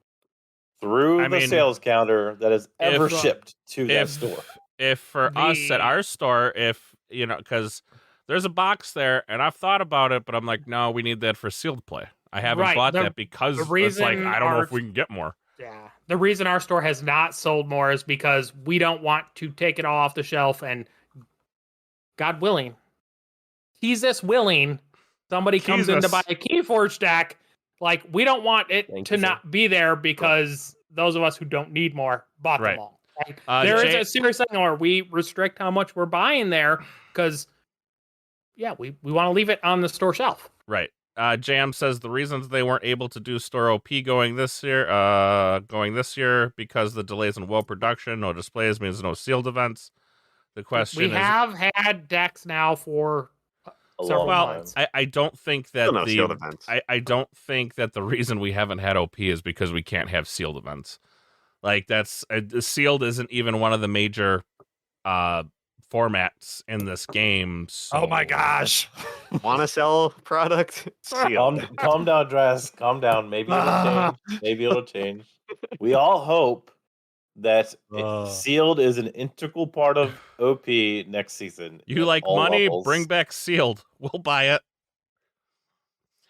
through the sales counter that has ever shipped to that store. If for us at our store, because there's a box there, and I've thought about it, but I'm like, no, we need that for sealed play. I haven't bought that because it's like, I don't know if we can get more. Yeah. The reason our store has not sold more is because we don't want to take it all off the shelf and God willing, Jesus willing, somebody comes in to buy a Keyforge deck. Like, we don't want it to not be there because those of us who don't need more bought them all. Like, there is a serious thing where we restrict how much we're buying there because, we want to leave it on the store shelf. Right. Jam says the reasons they weren't able to do store OP going this year because the delays in production, no displays means no sealed events. The question we have had decks now for several months. I don't think that I don't think that the reason we haven't had OP is because we can't have sealed events. Like that's sealed isn't even one of the major formats in this game. So. Oh my gosh. Want to sell product? Calm down, Dress. Calm down. Maybe it'll change. Maybe it'll change. We all hope that sealed is an integral part of OP next season. You like money? Levels. Bring back sealed. We'll buy it.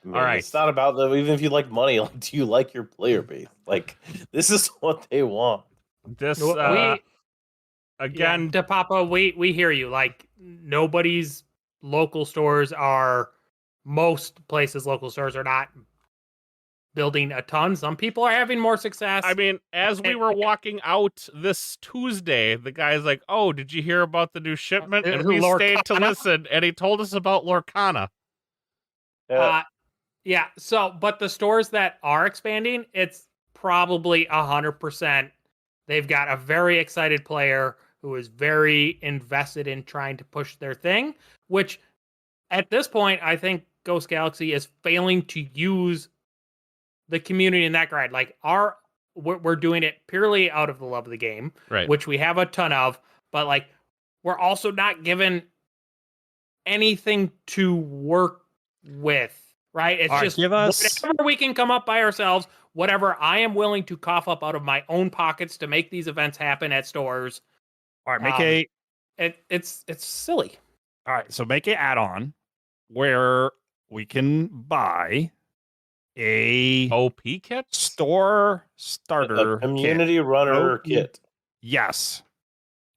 I mean, all right. It's not about them. Even if you like money, do you like your player base? Like, this is what they want. This again, to Papa, we hear you. Like, nobody's local stores most places local stores are not building a ton. Some people are having more success. I mean, as we were walking out this Tuesday, the guy's like, "Oh, did you hear about the new shipment?" And we stayed to listen, and he told us about Lorcana. Yeah. So, but the stores that are expanding, it's probably 100%. They've got a very excited player who is very invested in trying to push their thing, which at this point, I think Ghost Galaxy is failing to use the community in that regard. Like we're doing it purely out of the love of the game, right? Which we have a ton of, but like we're also not given anything to work with, right? It's All right, just give us- whatever we can come up by ourselves, whatever I am willing to cough up out of my own pockets to make these events happen at stores. All right, It's silly. all right, so make an add-on where we can buy a OP kit? store starter A community runner kit. kit. Yes.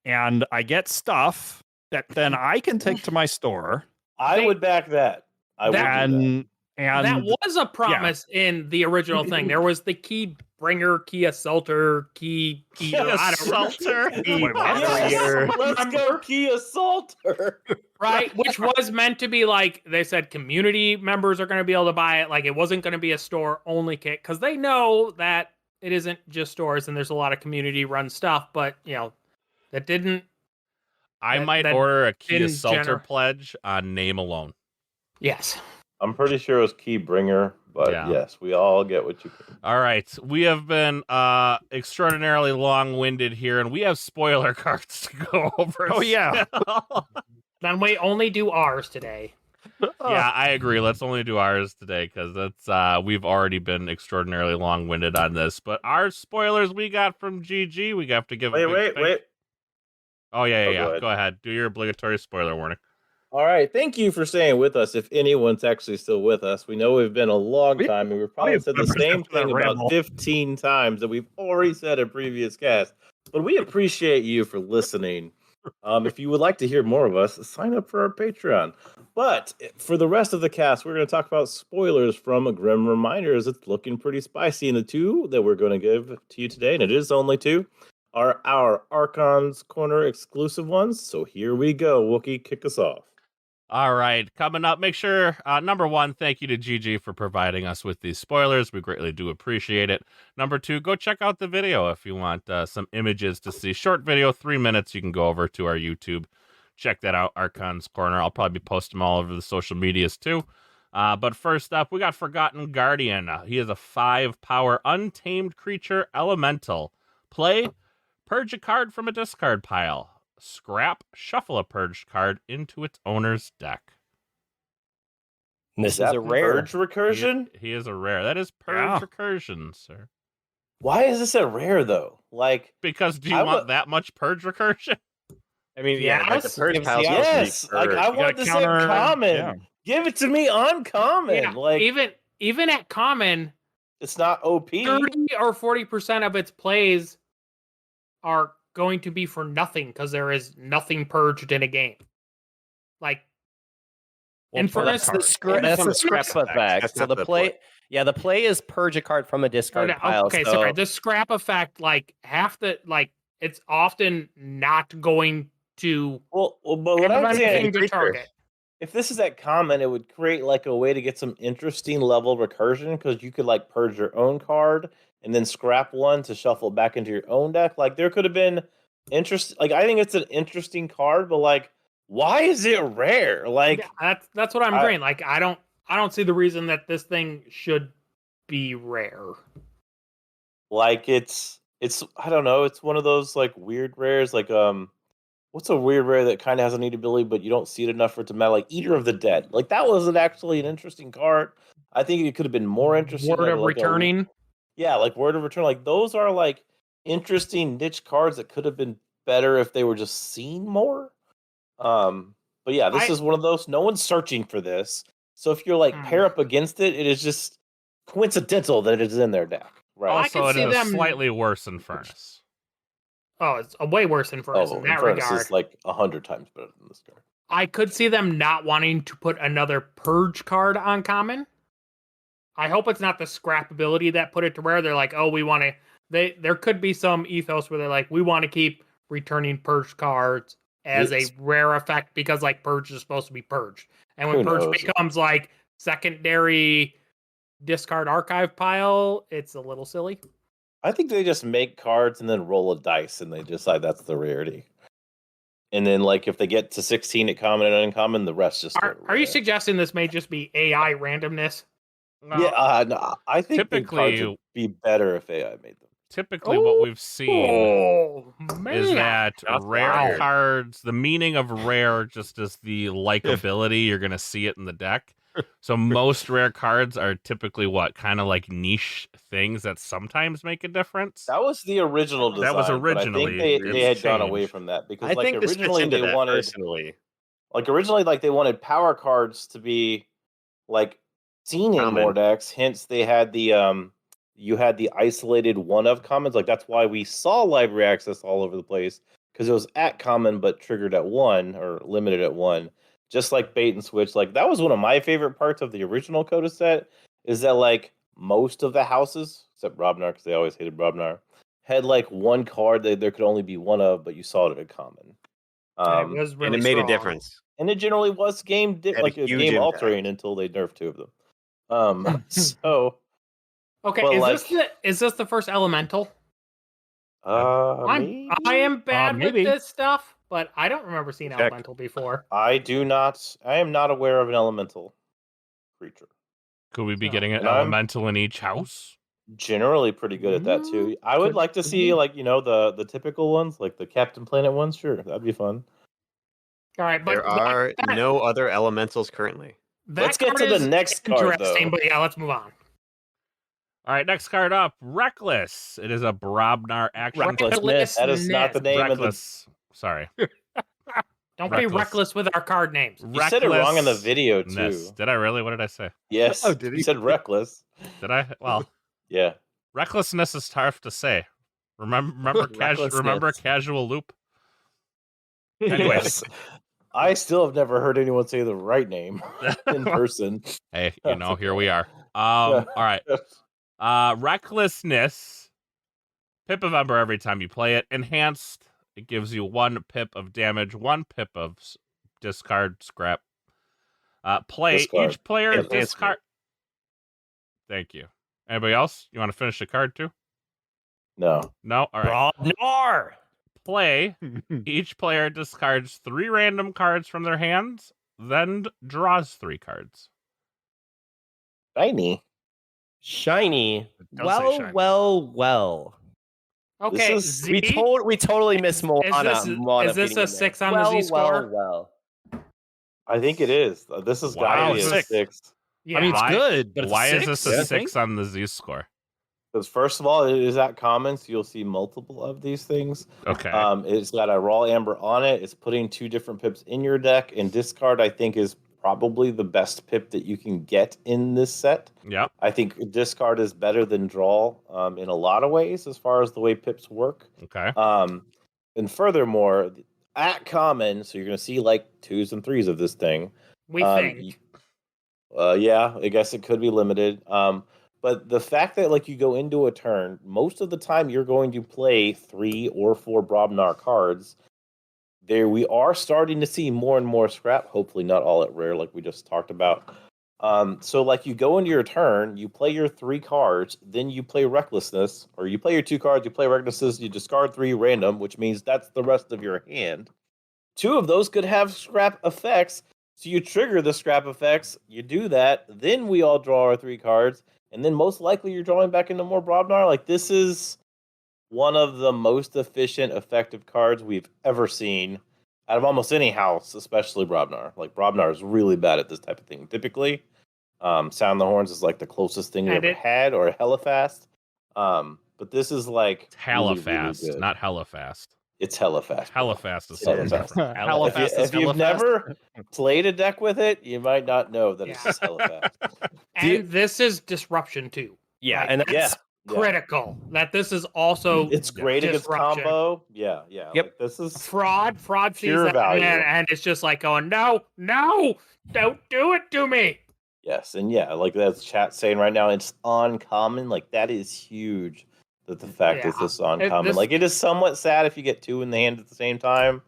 And I get stuff that then I can take to my store. I would back that. I would do that. And that was a promise in the original thing. There was the key bringer, key assaulter, key eater. I don't Assaulter. Wait, what? Yes, let's go key assaulter. right, which was meant to be like they said community members are going to be able to buy it. Like it wasn't going to be a store only kit because they know that it isn't just stores and there's a lot of community run stuff. But that didn't. I That- might that order a key didn't assaulter pledge on name alone. Yes. I'm pretty sure it was key bringer, but Yeah. yes, we all get what you can. All right, we have been extraordinarily long-winded here, and we have spoiler cards to go over. Oh, yeah. Then we only do ours today. Yeah, I agree. Let's only do ours today because that's we've already been extraordinarily long-winded on this. But our spoilers we got from GG, we have to give. a big thank- Oh yeah. Go ahead. Do your obligatory spoiler warning. All right, thank you for staying with us. If anyone's actually still with us, we know we've been a long time, and we've probably said the same thing about 15 times that we've already said in previous casts. But we appreciate you for listening. If you would like to hear more of us, sign up for our Patreon. But for the rest of the cast, we're going to talk about spoilers from Grim Reminders. It's looking pretty spicy, and the two that we're going to give to you today, and it is only two, are our Archons Corner exclusive ones. So here we go. Wookie, kick us off. All right, coming up, make sure, number one, thank you to GG for providing us with these spoilers. We greatly do appreciate it. Number two, go check out the video if you want some images to see. Short video, 3 minutes. You can go over to our YouTube. Check that out, Archon's Corner. I'll probably post them all over the social medias too. But first up, we got Forgotten Guardian. He is a 5-power untamed creature elemental. Play, purge a card from a discard pile. Scrap, shuffle a purged card into its owner's deck. This is a rare. Purge recursion? He is a rare. That is purge recursion, sir. Why is this a rare though? Like, because do you want that much purge recursion? I mean, yeah, like the purge pile. Yes, like I want this in common. Yeah. Give it to me uncommon. Yeah, like even at common, it's not OP. 30 or 40% of its plays are going to be for nothing because there is nothing purged in a game. Like, and for that's the scrap effect. So the play, the play is purge a card from a discard pile. Okay, so sorry. The scrap effect, like it's often not going to. Well, but what I'm saying, to target. If this is at common, it would create like a way to get some interesting level recursion because you could like purge your own card and then scrap one to shuffle it back into your own deck. Like there could have been interest. Like I think it's an interesting card, but like, why is it rare? Like that's what I'm agreeing. Like I don't see the reason that this thing should be rare. Like it's I don't know. It's one of those like weird rares. Like what's a weird rare that kind of has a neat ability, but you don't see it enough for it to matter? Like Eater of the Dead. Like that wasn't actually an interesting card. I think it could have been more interesting. Word of Returning. Like Word of Return. Like those are like interesting niche cards that could have been better if they were just seen more. But yeah, this is one of those. No one's searching for this. So if you're like pair up against it, it is just coincidental that it is in their deck. Right. Also, it is slightly worse than Furnace. Oh, it's way worse than Furnace in that Furnace regard. is like 100 times better than this card. I could see them not wanting to put another purge card on common. I hope it's not the scrap ability that put it to rare. They're like, oh, we want to. There could be some ethos where they're like, we want to keep returning purge cards as a rare effect because like purge is supposed to be purged, and when purge becomes like secondary discard archive pile, it's a little silly. I think they just make cards and then roll a dice and they decide that's the rarity. And then like if they get to 16 at common and uncommon, the rest just are you suggesting this may just be AI randomness? No, I think typically cards would be better if AI made them. typically what we've seen Oh man! is that Shots rare fired. cards, the meaning of rare just is the likability. You're going to see it in the deck. So most rare cards are typically what? Kind of like niche things that sometimes make a difference. That was the original design. That was but I originally, think they it's had gone away changed. from that because I like think this fits originally into they that wanted personally. like they wanted power cards to be like seen in Common. more decks. Hence they had the you had the isolated one of commons. Like that's why we saw library access all over the place because it was at common but triggered at one or limited at one. Just like bait and switch. Like that was one of my favorite parts of the original Coda set is that like most of the houses, except Brobnar, because they always hated Brobnar, had like one card that there could only be one of, but you saw it at common. It was really And it made strong. a difference. And it generally was Had a like a huge game impact. altering until they nerfed two of them. So Okay, But, is this the first elemental? maybe? I am bad with maybe. this stuff, but I don't remember seeing Check. elemental before. I am not aware of an elemental creature. Could we be So- getting an And I'm- elemental in each house? Generally pretty good at that too. I would Could like to see be. like, the typical ones, like the Captain Planet ones, sure. That'd be fun. All right, but There are no other elementals currently. that Let's get card to the is next card, interesting, though. but yeah, let's move on. All right, next card up, Reckless. It is a Brobnar action. Recklessness. That is not the name of the Reckless. Sorry. Don't be Reckless. reckless with our card names. You said it wrong in the video too. Recklessness. Did I really? What did I say? Yes. Oh, did You he? said reckless. Did I? Well, Yeah. recklessness is tough to say. Remember Recklessness. casual loop? Anyways. Yes. I still have never heard anyone say the right name in person. Hey, here we are. All right. Recklessness. Pip of Ember every time you play it. Enhanced. It gives you 1 pip of damage, 1 pip of discard scrap. Play. Discard. Each player Enhancement. discard. Thank you. Anybody else? You want to finish the card too? No. No? All right. Brobnar. Play. Each player discards 3 random cards from their hands, then draws 3 cards. Shiny. Shiny. does say shiny. Well. Okay, This is- Z, We totally missed Moana. is this beating a in 6 there. on the Z score? Well. I think it is. This has got Wow, to be a six. 6. Yeah. I mean, it's Why- good, but it's Why a is this six, a I think. 6 on the Z score? Because first of all, it is at common, so you'll see multiple of these things. Okay. It's got a raw amber on it. It's putting 2 different pips in your deck, and discard I think is probably the best pip that you can get in this set. Yep. I think discard is better than draw in a lot of ways as far as the way pips work. Okay. And furthermore, at common, so you're going to see like 2s and 3s of this thing. we think. Yeah, I guess it could be limited. But the fact that like you go into a turn, most of the time you're going to play 3 or 4 Brobnar cards. There we are starting to see more and more scrap, hopefully not all at rare like we just talked about. So like you go into your turn, you play your 3 cards, then you play Recklessness, or you play your 2 cards, you play Recklessness, you discard 3 random, which means that's the rest of your hand. 2 of those could have scrap effects, so you trigger the scrap effects, you do that, then we all draw our 3 cards, and then most likely you're drawing back into more Brobnar. Like this is one of the most efficient, effective cards we've ever seen out of almost any house, especially Brobnar. Like Brobnar is really bad at this type of thing. Typically, Sound the Horns is like the closest thing we And ever it- had, or hella fast. But this is like It's hella really, really fast, good. not hella fast. It's hella fast. Hella bro. fast is Hella something fast. different. Hella If, fast you, is if hella you've fast. never played a deck with it, you might not know that it's Yeah. just hella fast. And this is disruption too. Yeah, Like, and that's Yeah. critical. That this is also It's great against disruption. combo. Yeah. Yep. Like, this is fraud sees Pure that value. and it's just like going, no, don't do it to me. yes, and yeah, like that's chat saying right now, it's uncommon. Like that is huge. That the fact that Yeah. this is uncommon. this- Like it is somewhat sad if you get 2 in the hand at the same time,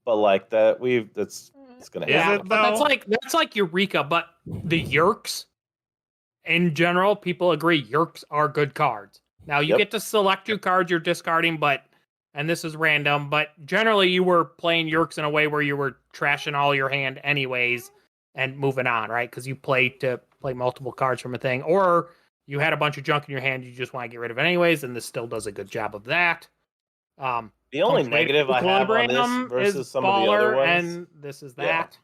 but like that it's gonna Is happen. it But though? that's like Eureka, but the Yerks in general, people agree Yerks are good cards. Now you Yep. get to select your cards you're discarding, and this is random, but generally you were playing Yerks in a way where you were trashing all your hand anyways and moving on, right? Because you play to play multiple cards from a thing, or you had a bunch of junk in your hand you just want to get rid of anyways, and this still does a good job of that. The only Punctuated negative I have on this Equilibrium versus is some of the other baller, ones, and this is Yeah. that.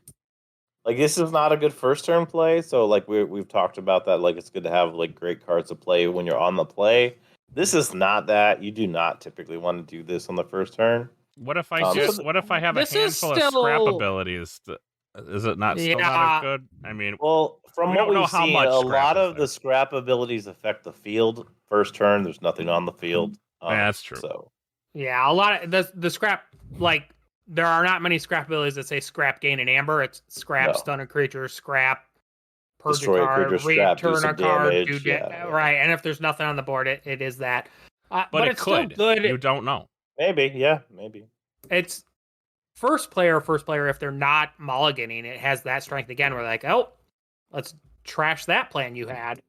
like this is not a good first turn play. So like we've talked about that. Like it's good to have like great cards to play when you're on the play. This is not that. You do not typically want to do this on the first turn. What if I so what if I have a this is handful of scrap still- abilities? Is it not still not Yeah. as good? I mean, Well, from We what don't know we've how seen, much a scrap lot is of there. the scrap abilities affect the field. First turn, there's nothing on the field. Yeah, that's true. So Yeah, a lot of the scrap, like, there are not many scrap abilities that say scrap, gain, and amber. It's scrap, No. stun a creature, scrap, purge Destroy a a card, creature, scrap, do return a some card, damage, do yeah. right. And if there's nothing on the board, it is that. but it it's could. still good. You don't know. maybe, yeah, maybe. It's first player. If they're not mulliganing, it has that strength again. We're like, oh, let's trash that plan you had.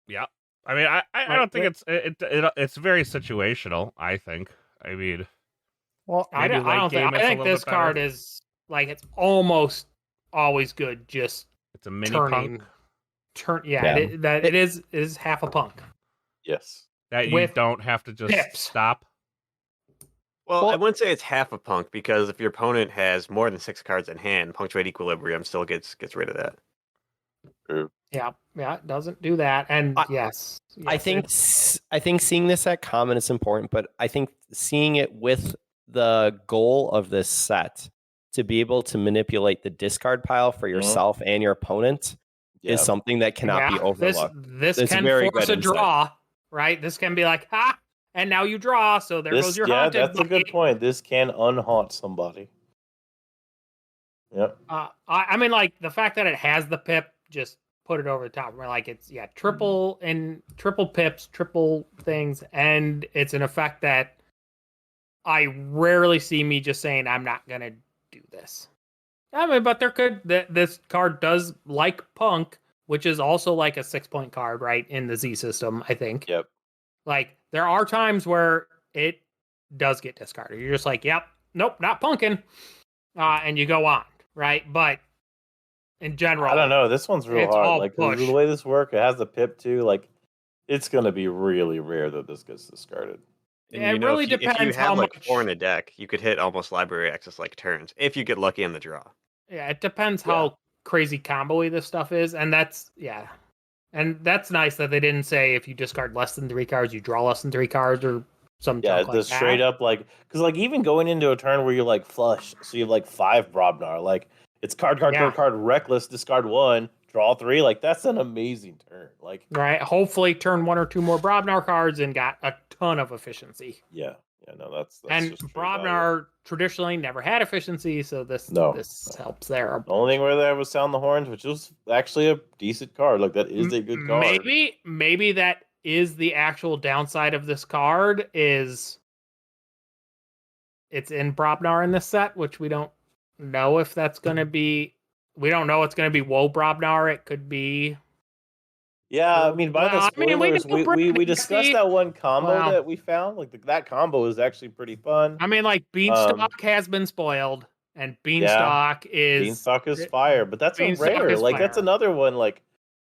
Yeah. I mean, I don't think it's very situational. I think. I mean, Well, I maybe don't late think. game I it's a think little this bit better. card is like it's almost always good. Just it's a mini turning. punk Yeah. It is half a punk. Yes. that you with don't have to just pips. stop. Well, I wouldn't say it's half a punk because if your opponent has more than 6 cards in hand, punctuate equilibrium still gets rid of that. Yeah, it doesn't do that. And yes, I think seeing this at common is important, but I think seeing it with the goal of this set to be able to manipulate the discard pile for yourself and your opponent is something that cannot be overlooked. This It's can very force good a insight. draw, right? This can be like, ha, and now you draw, so there goes your haunted. That's a good point. This can unhaunt somebody. Yep. I mean, like the fact that it has the pip just put it over the top. We're like, it's triple pips, triple things, and it's an effect that I rarely see me just saying I'm not gonna do this. I mean, but this card does like Punk, which is also like a 6-point card, right, in the Z system, I think. Yep. Like there are times where it does get discarded. You're just like, yep, nope, not punking, and you go on, right? But in general, I don't know. This one's real it's all hard. Like push. the way this works, it has the pip too. Like it's gonna be really rare that this gets discarded. And it really if you depends have how like much. 4 in a deck, you could hit almost library access like turns if you get lucky on the draw. Yeah, it depends how crazy combo-y this stuff is, and that's nice that they didn't say if you discard less than 3 cards, you draw less than 3 cards or some junk like just that. straight up like because like even going into a turn where you're like flush, so you have like 5 Brobnar, like it's card, reckless, discard 1, draw 3. Like that's an amazing turn. Like right, hopefully turn 1 or 2 more Brobnar cards and got a ton of efficiency. No, that's and just Brobnar traditionally never had efficiency, so this helps there. The only thing where there was Sound the Horns, which was actually a decent card. Like that is a good card. Maybe that is the actual downside of this card is it's in Brobnar in this set, which we don't know if that's going to be. We don't know it's going to be Woe Brobnar. It could be. Yeah, I mean, by the spoilers, we discussed that one combo that we found. Like that combo is actually pretty fun. I mean, like Beanstalk has been spoiled, and Beanstalk is fire, but that's a rare. Like that's another one. Like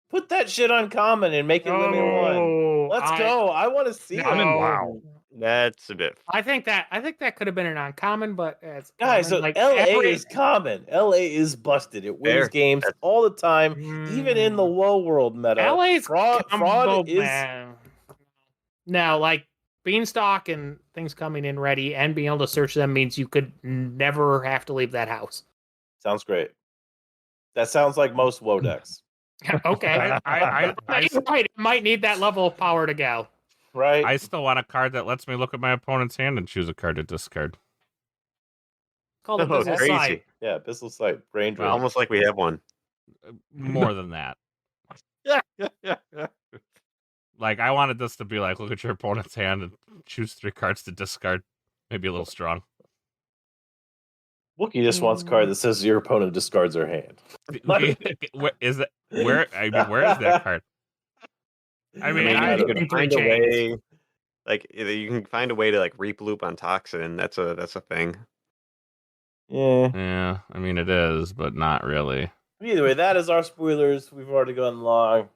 put that shit on common and make it limit 1. Let's go. I want to see it. Wow, that's a bit. I think that could have been an uncommon, but it's guys. So like LA is common. LA is busted. It wins games all the time, even in the Woe World meta. LA's fraud is. Man. Now, like Beanstalk and things coming in ready and being able to search them means you could never have to leave that house. Sounds great. That sounds like most Woe decks. Okay, I right. It might need that level of power to go. Right. I still want a card that lets me look at my opponent's hand and choose a card to discard. Called Abyssal Sight. Yeah, Abyssal Sight. Brain drain. Almost like we have one. More than that. Like I wanted this to be like, look at your opponent's hand and choose 3 cards to discard. Maybe a little strong. Wookie just wants a card that says your opponent discards their hand. Where is that card? I mean, you can find a way. Like you can find a way to like reap loop on Toxin. That's a thing. Yeah. I mean, it is, but not really. Either way, that is our spoilers. We've already gone long.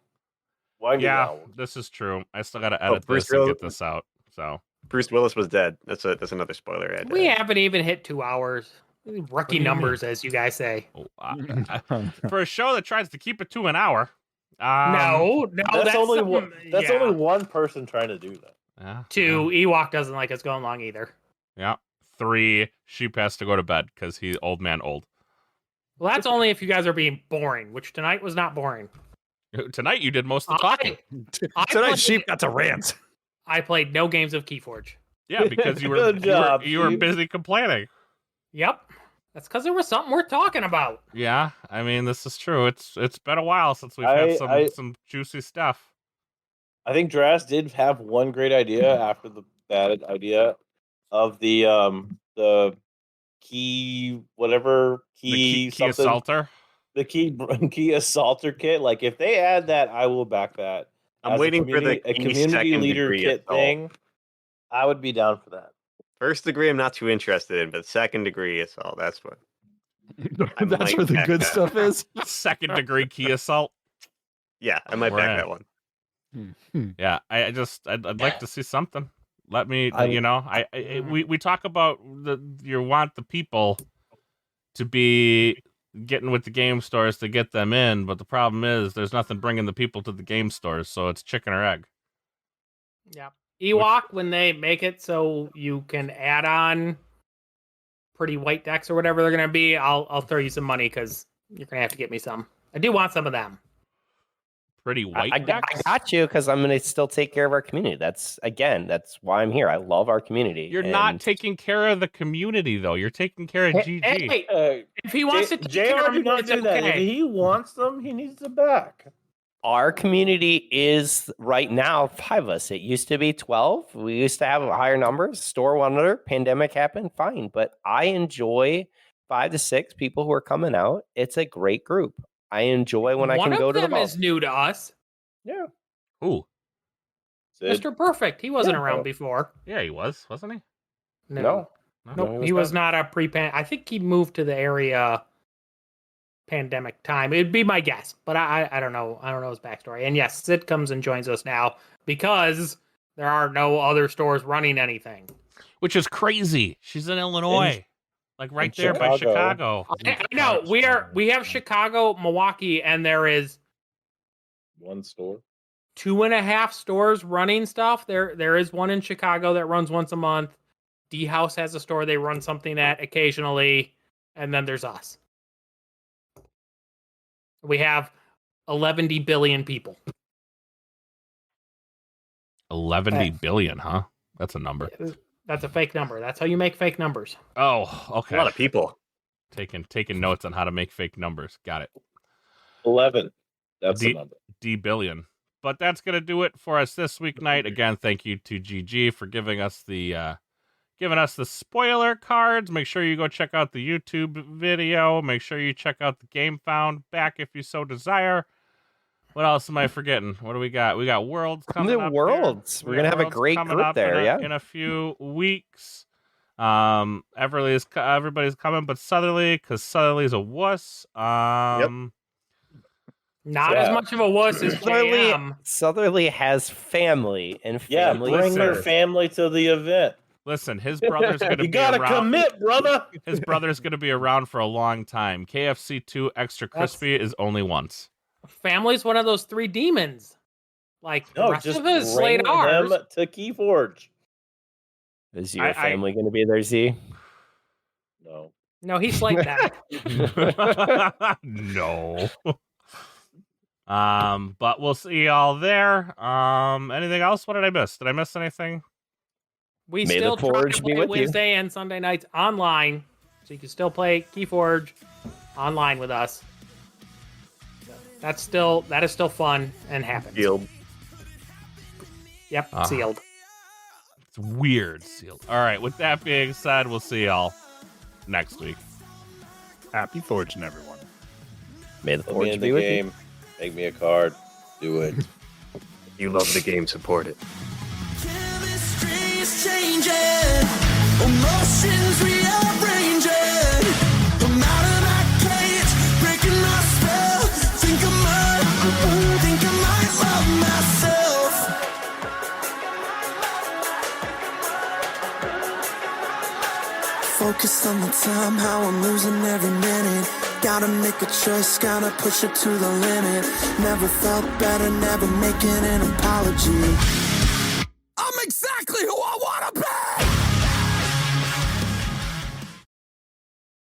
Winding Yeah, down. this is true. I still got to edit Bruce this and Willis- get this out. So Bruce Willis was dead. That's another spoiler. I had to We add. haven't even hit 2 hours. Rookie do you numbers, as you guys say. for a show that tries to keep it to an hour, No, That's only something- one. That's yeah. only one person trying to do that. Yeah, 2, Ewok doesn't like us going long either. yeah. 3, Sheep has to go to bed because he's old man old. Well, that's only if you guys are being boring, which tonight was not boring. Tonight you did most of the talking. I Tonight, played- Sheep got to rant. I played no games of Keyforge. Yeah, because you were Good job, you were Sheep. busy complaining. Yep. That's because there was something worth talking about. Yeah, I mean this is true. It's been a while since we've I- had some juicy stuff. I think Dras did have one great idea after the bad idea of the key whatever The key key something assaulter. the key assaulter kit. Like if they add that, I will back that. I'm As a waiting for the community- key community second leader degree kit assault. thing. I would be down for that. First degree, I'm not too interested in, but second degree assault. That's what. I That's might where the back good that. stuff is. Second degree key assault. Yeah, I might We're back in. that one. Yeah, I'd like to see something. Let me, I- we talk about you want the people to be getting with the game stores to get them in, but the problem is there's nothing bringing the people to the game stores, so it's chicken or egg. Yep. Ewok, when they make it so you can add on pretty white decks or whatever they're going to be, I'll throw you some money because you're going to have to get me some. I do want some of them. Pretty white I decks. got you because I'm going to still take care of our community. That's why I'm here. I love our community. You're not and- taking care of the community though. You're taking care of GG. Hey, if he wants to take care JR of do them, not it's do that. If okay. he wants them, he needs them back. Our community is right now 5 of us. It used to be 12. We used to have higher numbers. Store wonder, pandemic happened, fine. But I enjoy 5 to 6 people who are coming out. It's a great group. I enjoy when I One can go of to the them vault. is new to us. Yeah. Ooh, Sid, Mr. Perfect. He wasn't Yeah. around before. yeah, he was, wasn't he? No. Nope, he was not a pre-pan. I think he moved to the area pandemic time. It'd be my guess, but I don't know. I don't know his backstory. And yes, Sid comes and joins us now because there are no other stores running anything. Which is crazy. She's in Illinois, like right in there by Chicago. Chicago. I know we have Chicago, Milwaukee, and there is one store. 2.5 stores running stuff. There is one in Chicago that runs once a month. D House has a store they run something at occasionally, and then there's us. We have 11 billion people. 11 billion, huh? That's a number. That's a fake number. That's how you make fake numbers. Oh, A okay. lot of people. Taking notes on how to make fake numbers. Got it. 11. That's the D- number. D billion. But that's gonna do it for us this week night. Again, thank you to GG for giving us the spoiler cards. Make sure you go check out the YouTube video. Make sure you check out the Game Found back if you so desire. What else am I forgetting? What do we got? We got Worlds coming The up. Worlds. Here. We're We got gonna have a Worlds great coming group up there, in yeah. in a few weeks. Everybody's coming but Southerly because Southerly's a wuss. Not Yeah. as much of a wuss as JM. Southerly has family, and Yeah, family bring your first. family to the event. Listen, his brother's gonna You be gotta around. commit, brother. His brother's gonna be around for a long time. KFC 2 extra crispy is only once. Family's one of those 3 demons. Like the No, rest just of us bring slayed ours. them to Keyforge. Is your I- family going to be there, Z? No. No, he slayed that. No. But we'll see y'all there. Anything else? What did I miss? Did I miss anything? We May the still try Forge to be play with you. Wednesday and Sunday nights online, so you can still play Keyforge online with us. That is still fun and happens. Field. Yep, Ah. sealed. It's weird sealed. All right. With that being said, we'll see y'all next week. Happy forging, everyone. May the Put me Forge in be the with game. Make me a card. Do it. You love the game, support it. Chemistry is changing, emotions rearranging. I'm out of my cage, breaking my spell. Think I might love myself. focused on the time, how I'm losing every minute. Gotta make a choice, gotta push it to the limit. Never felt better, never making an apology. I'm exactly who I wanna be!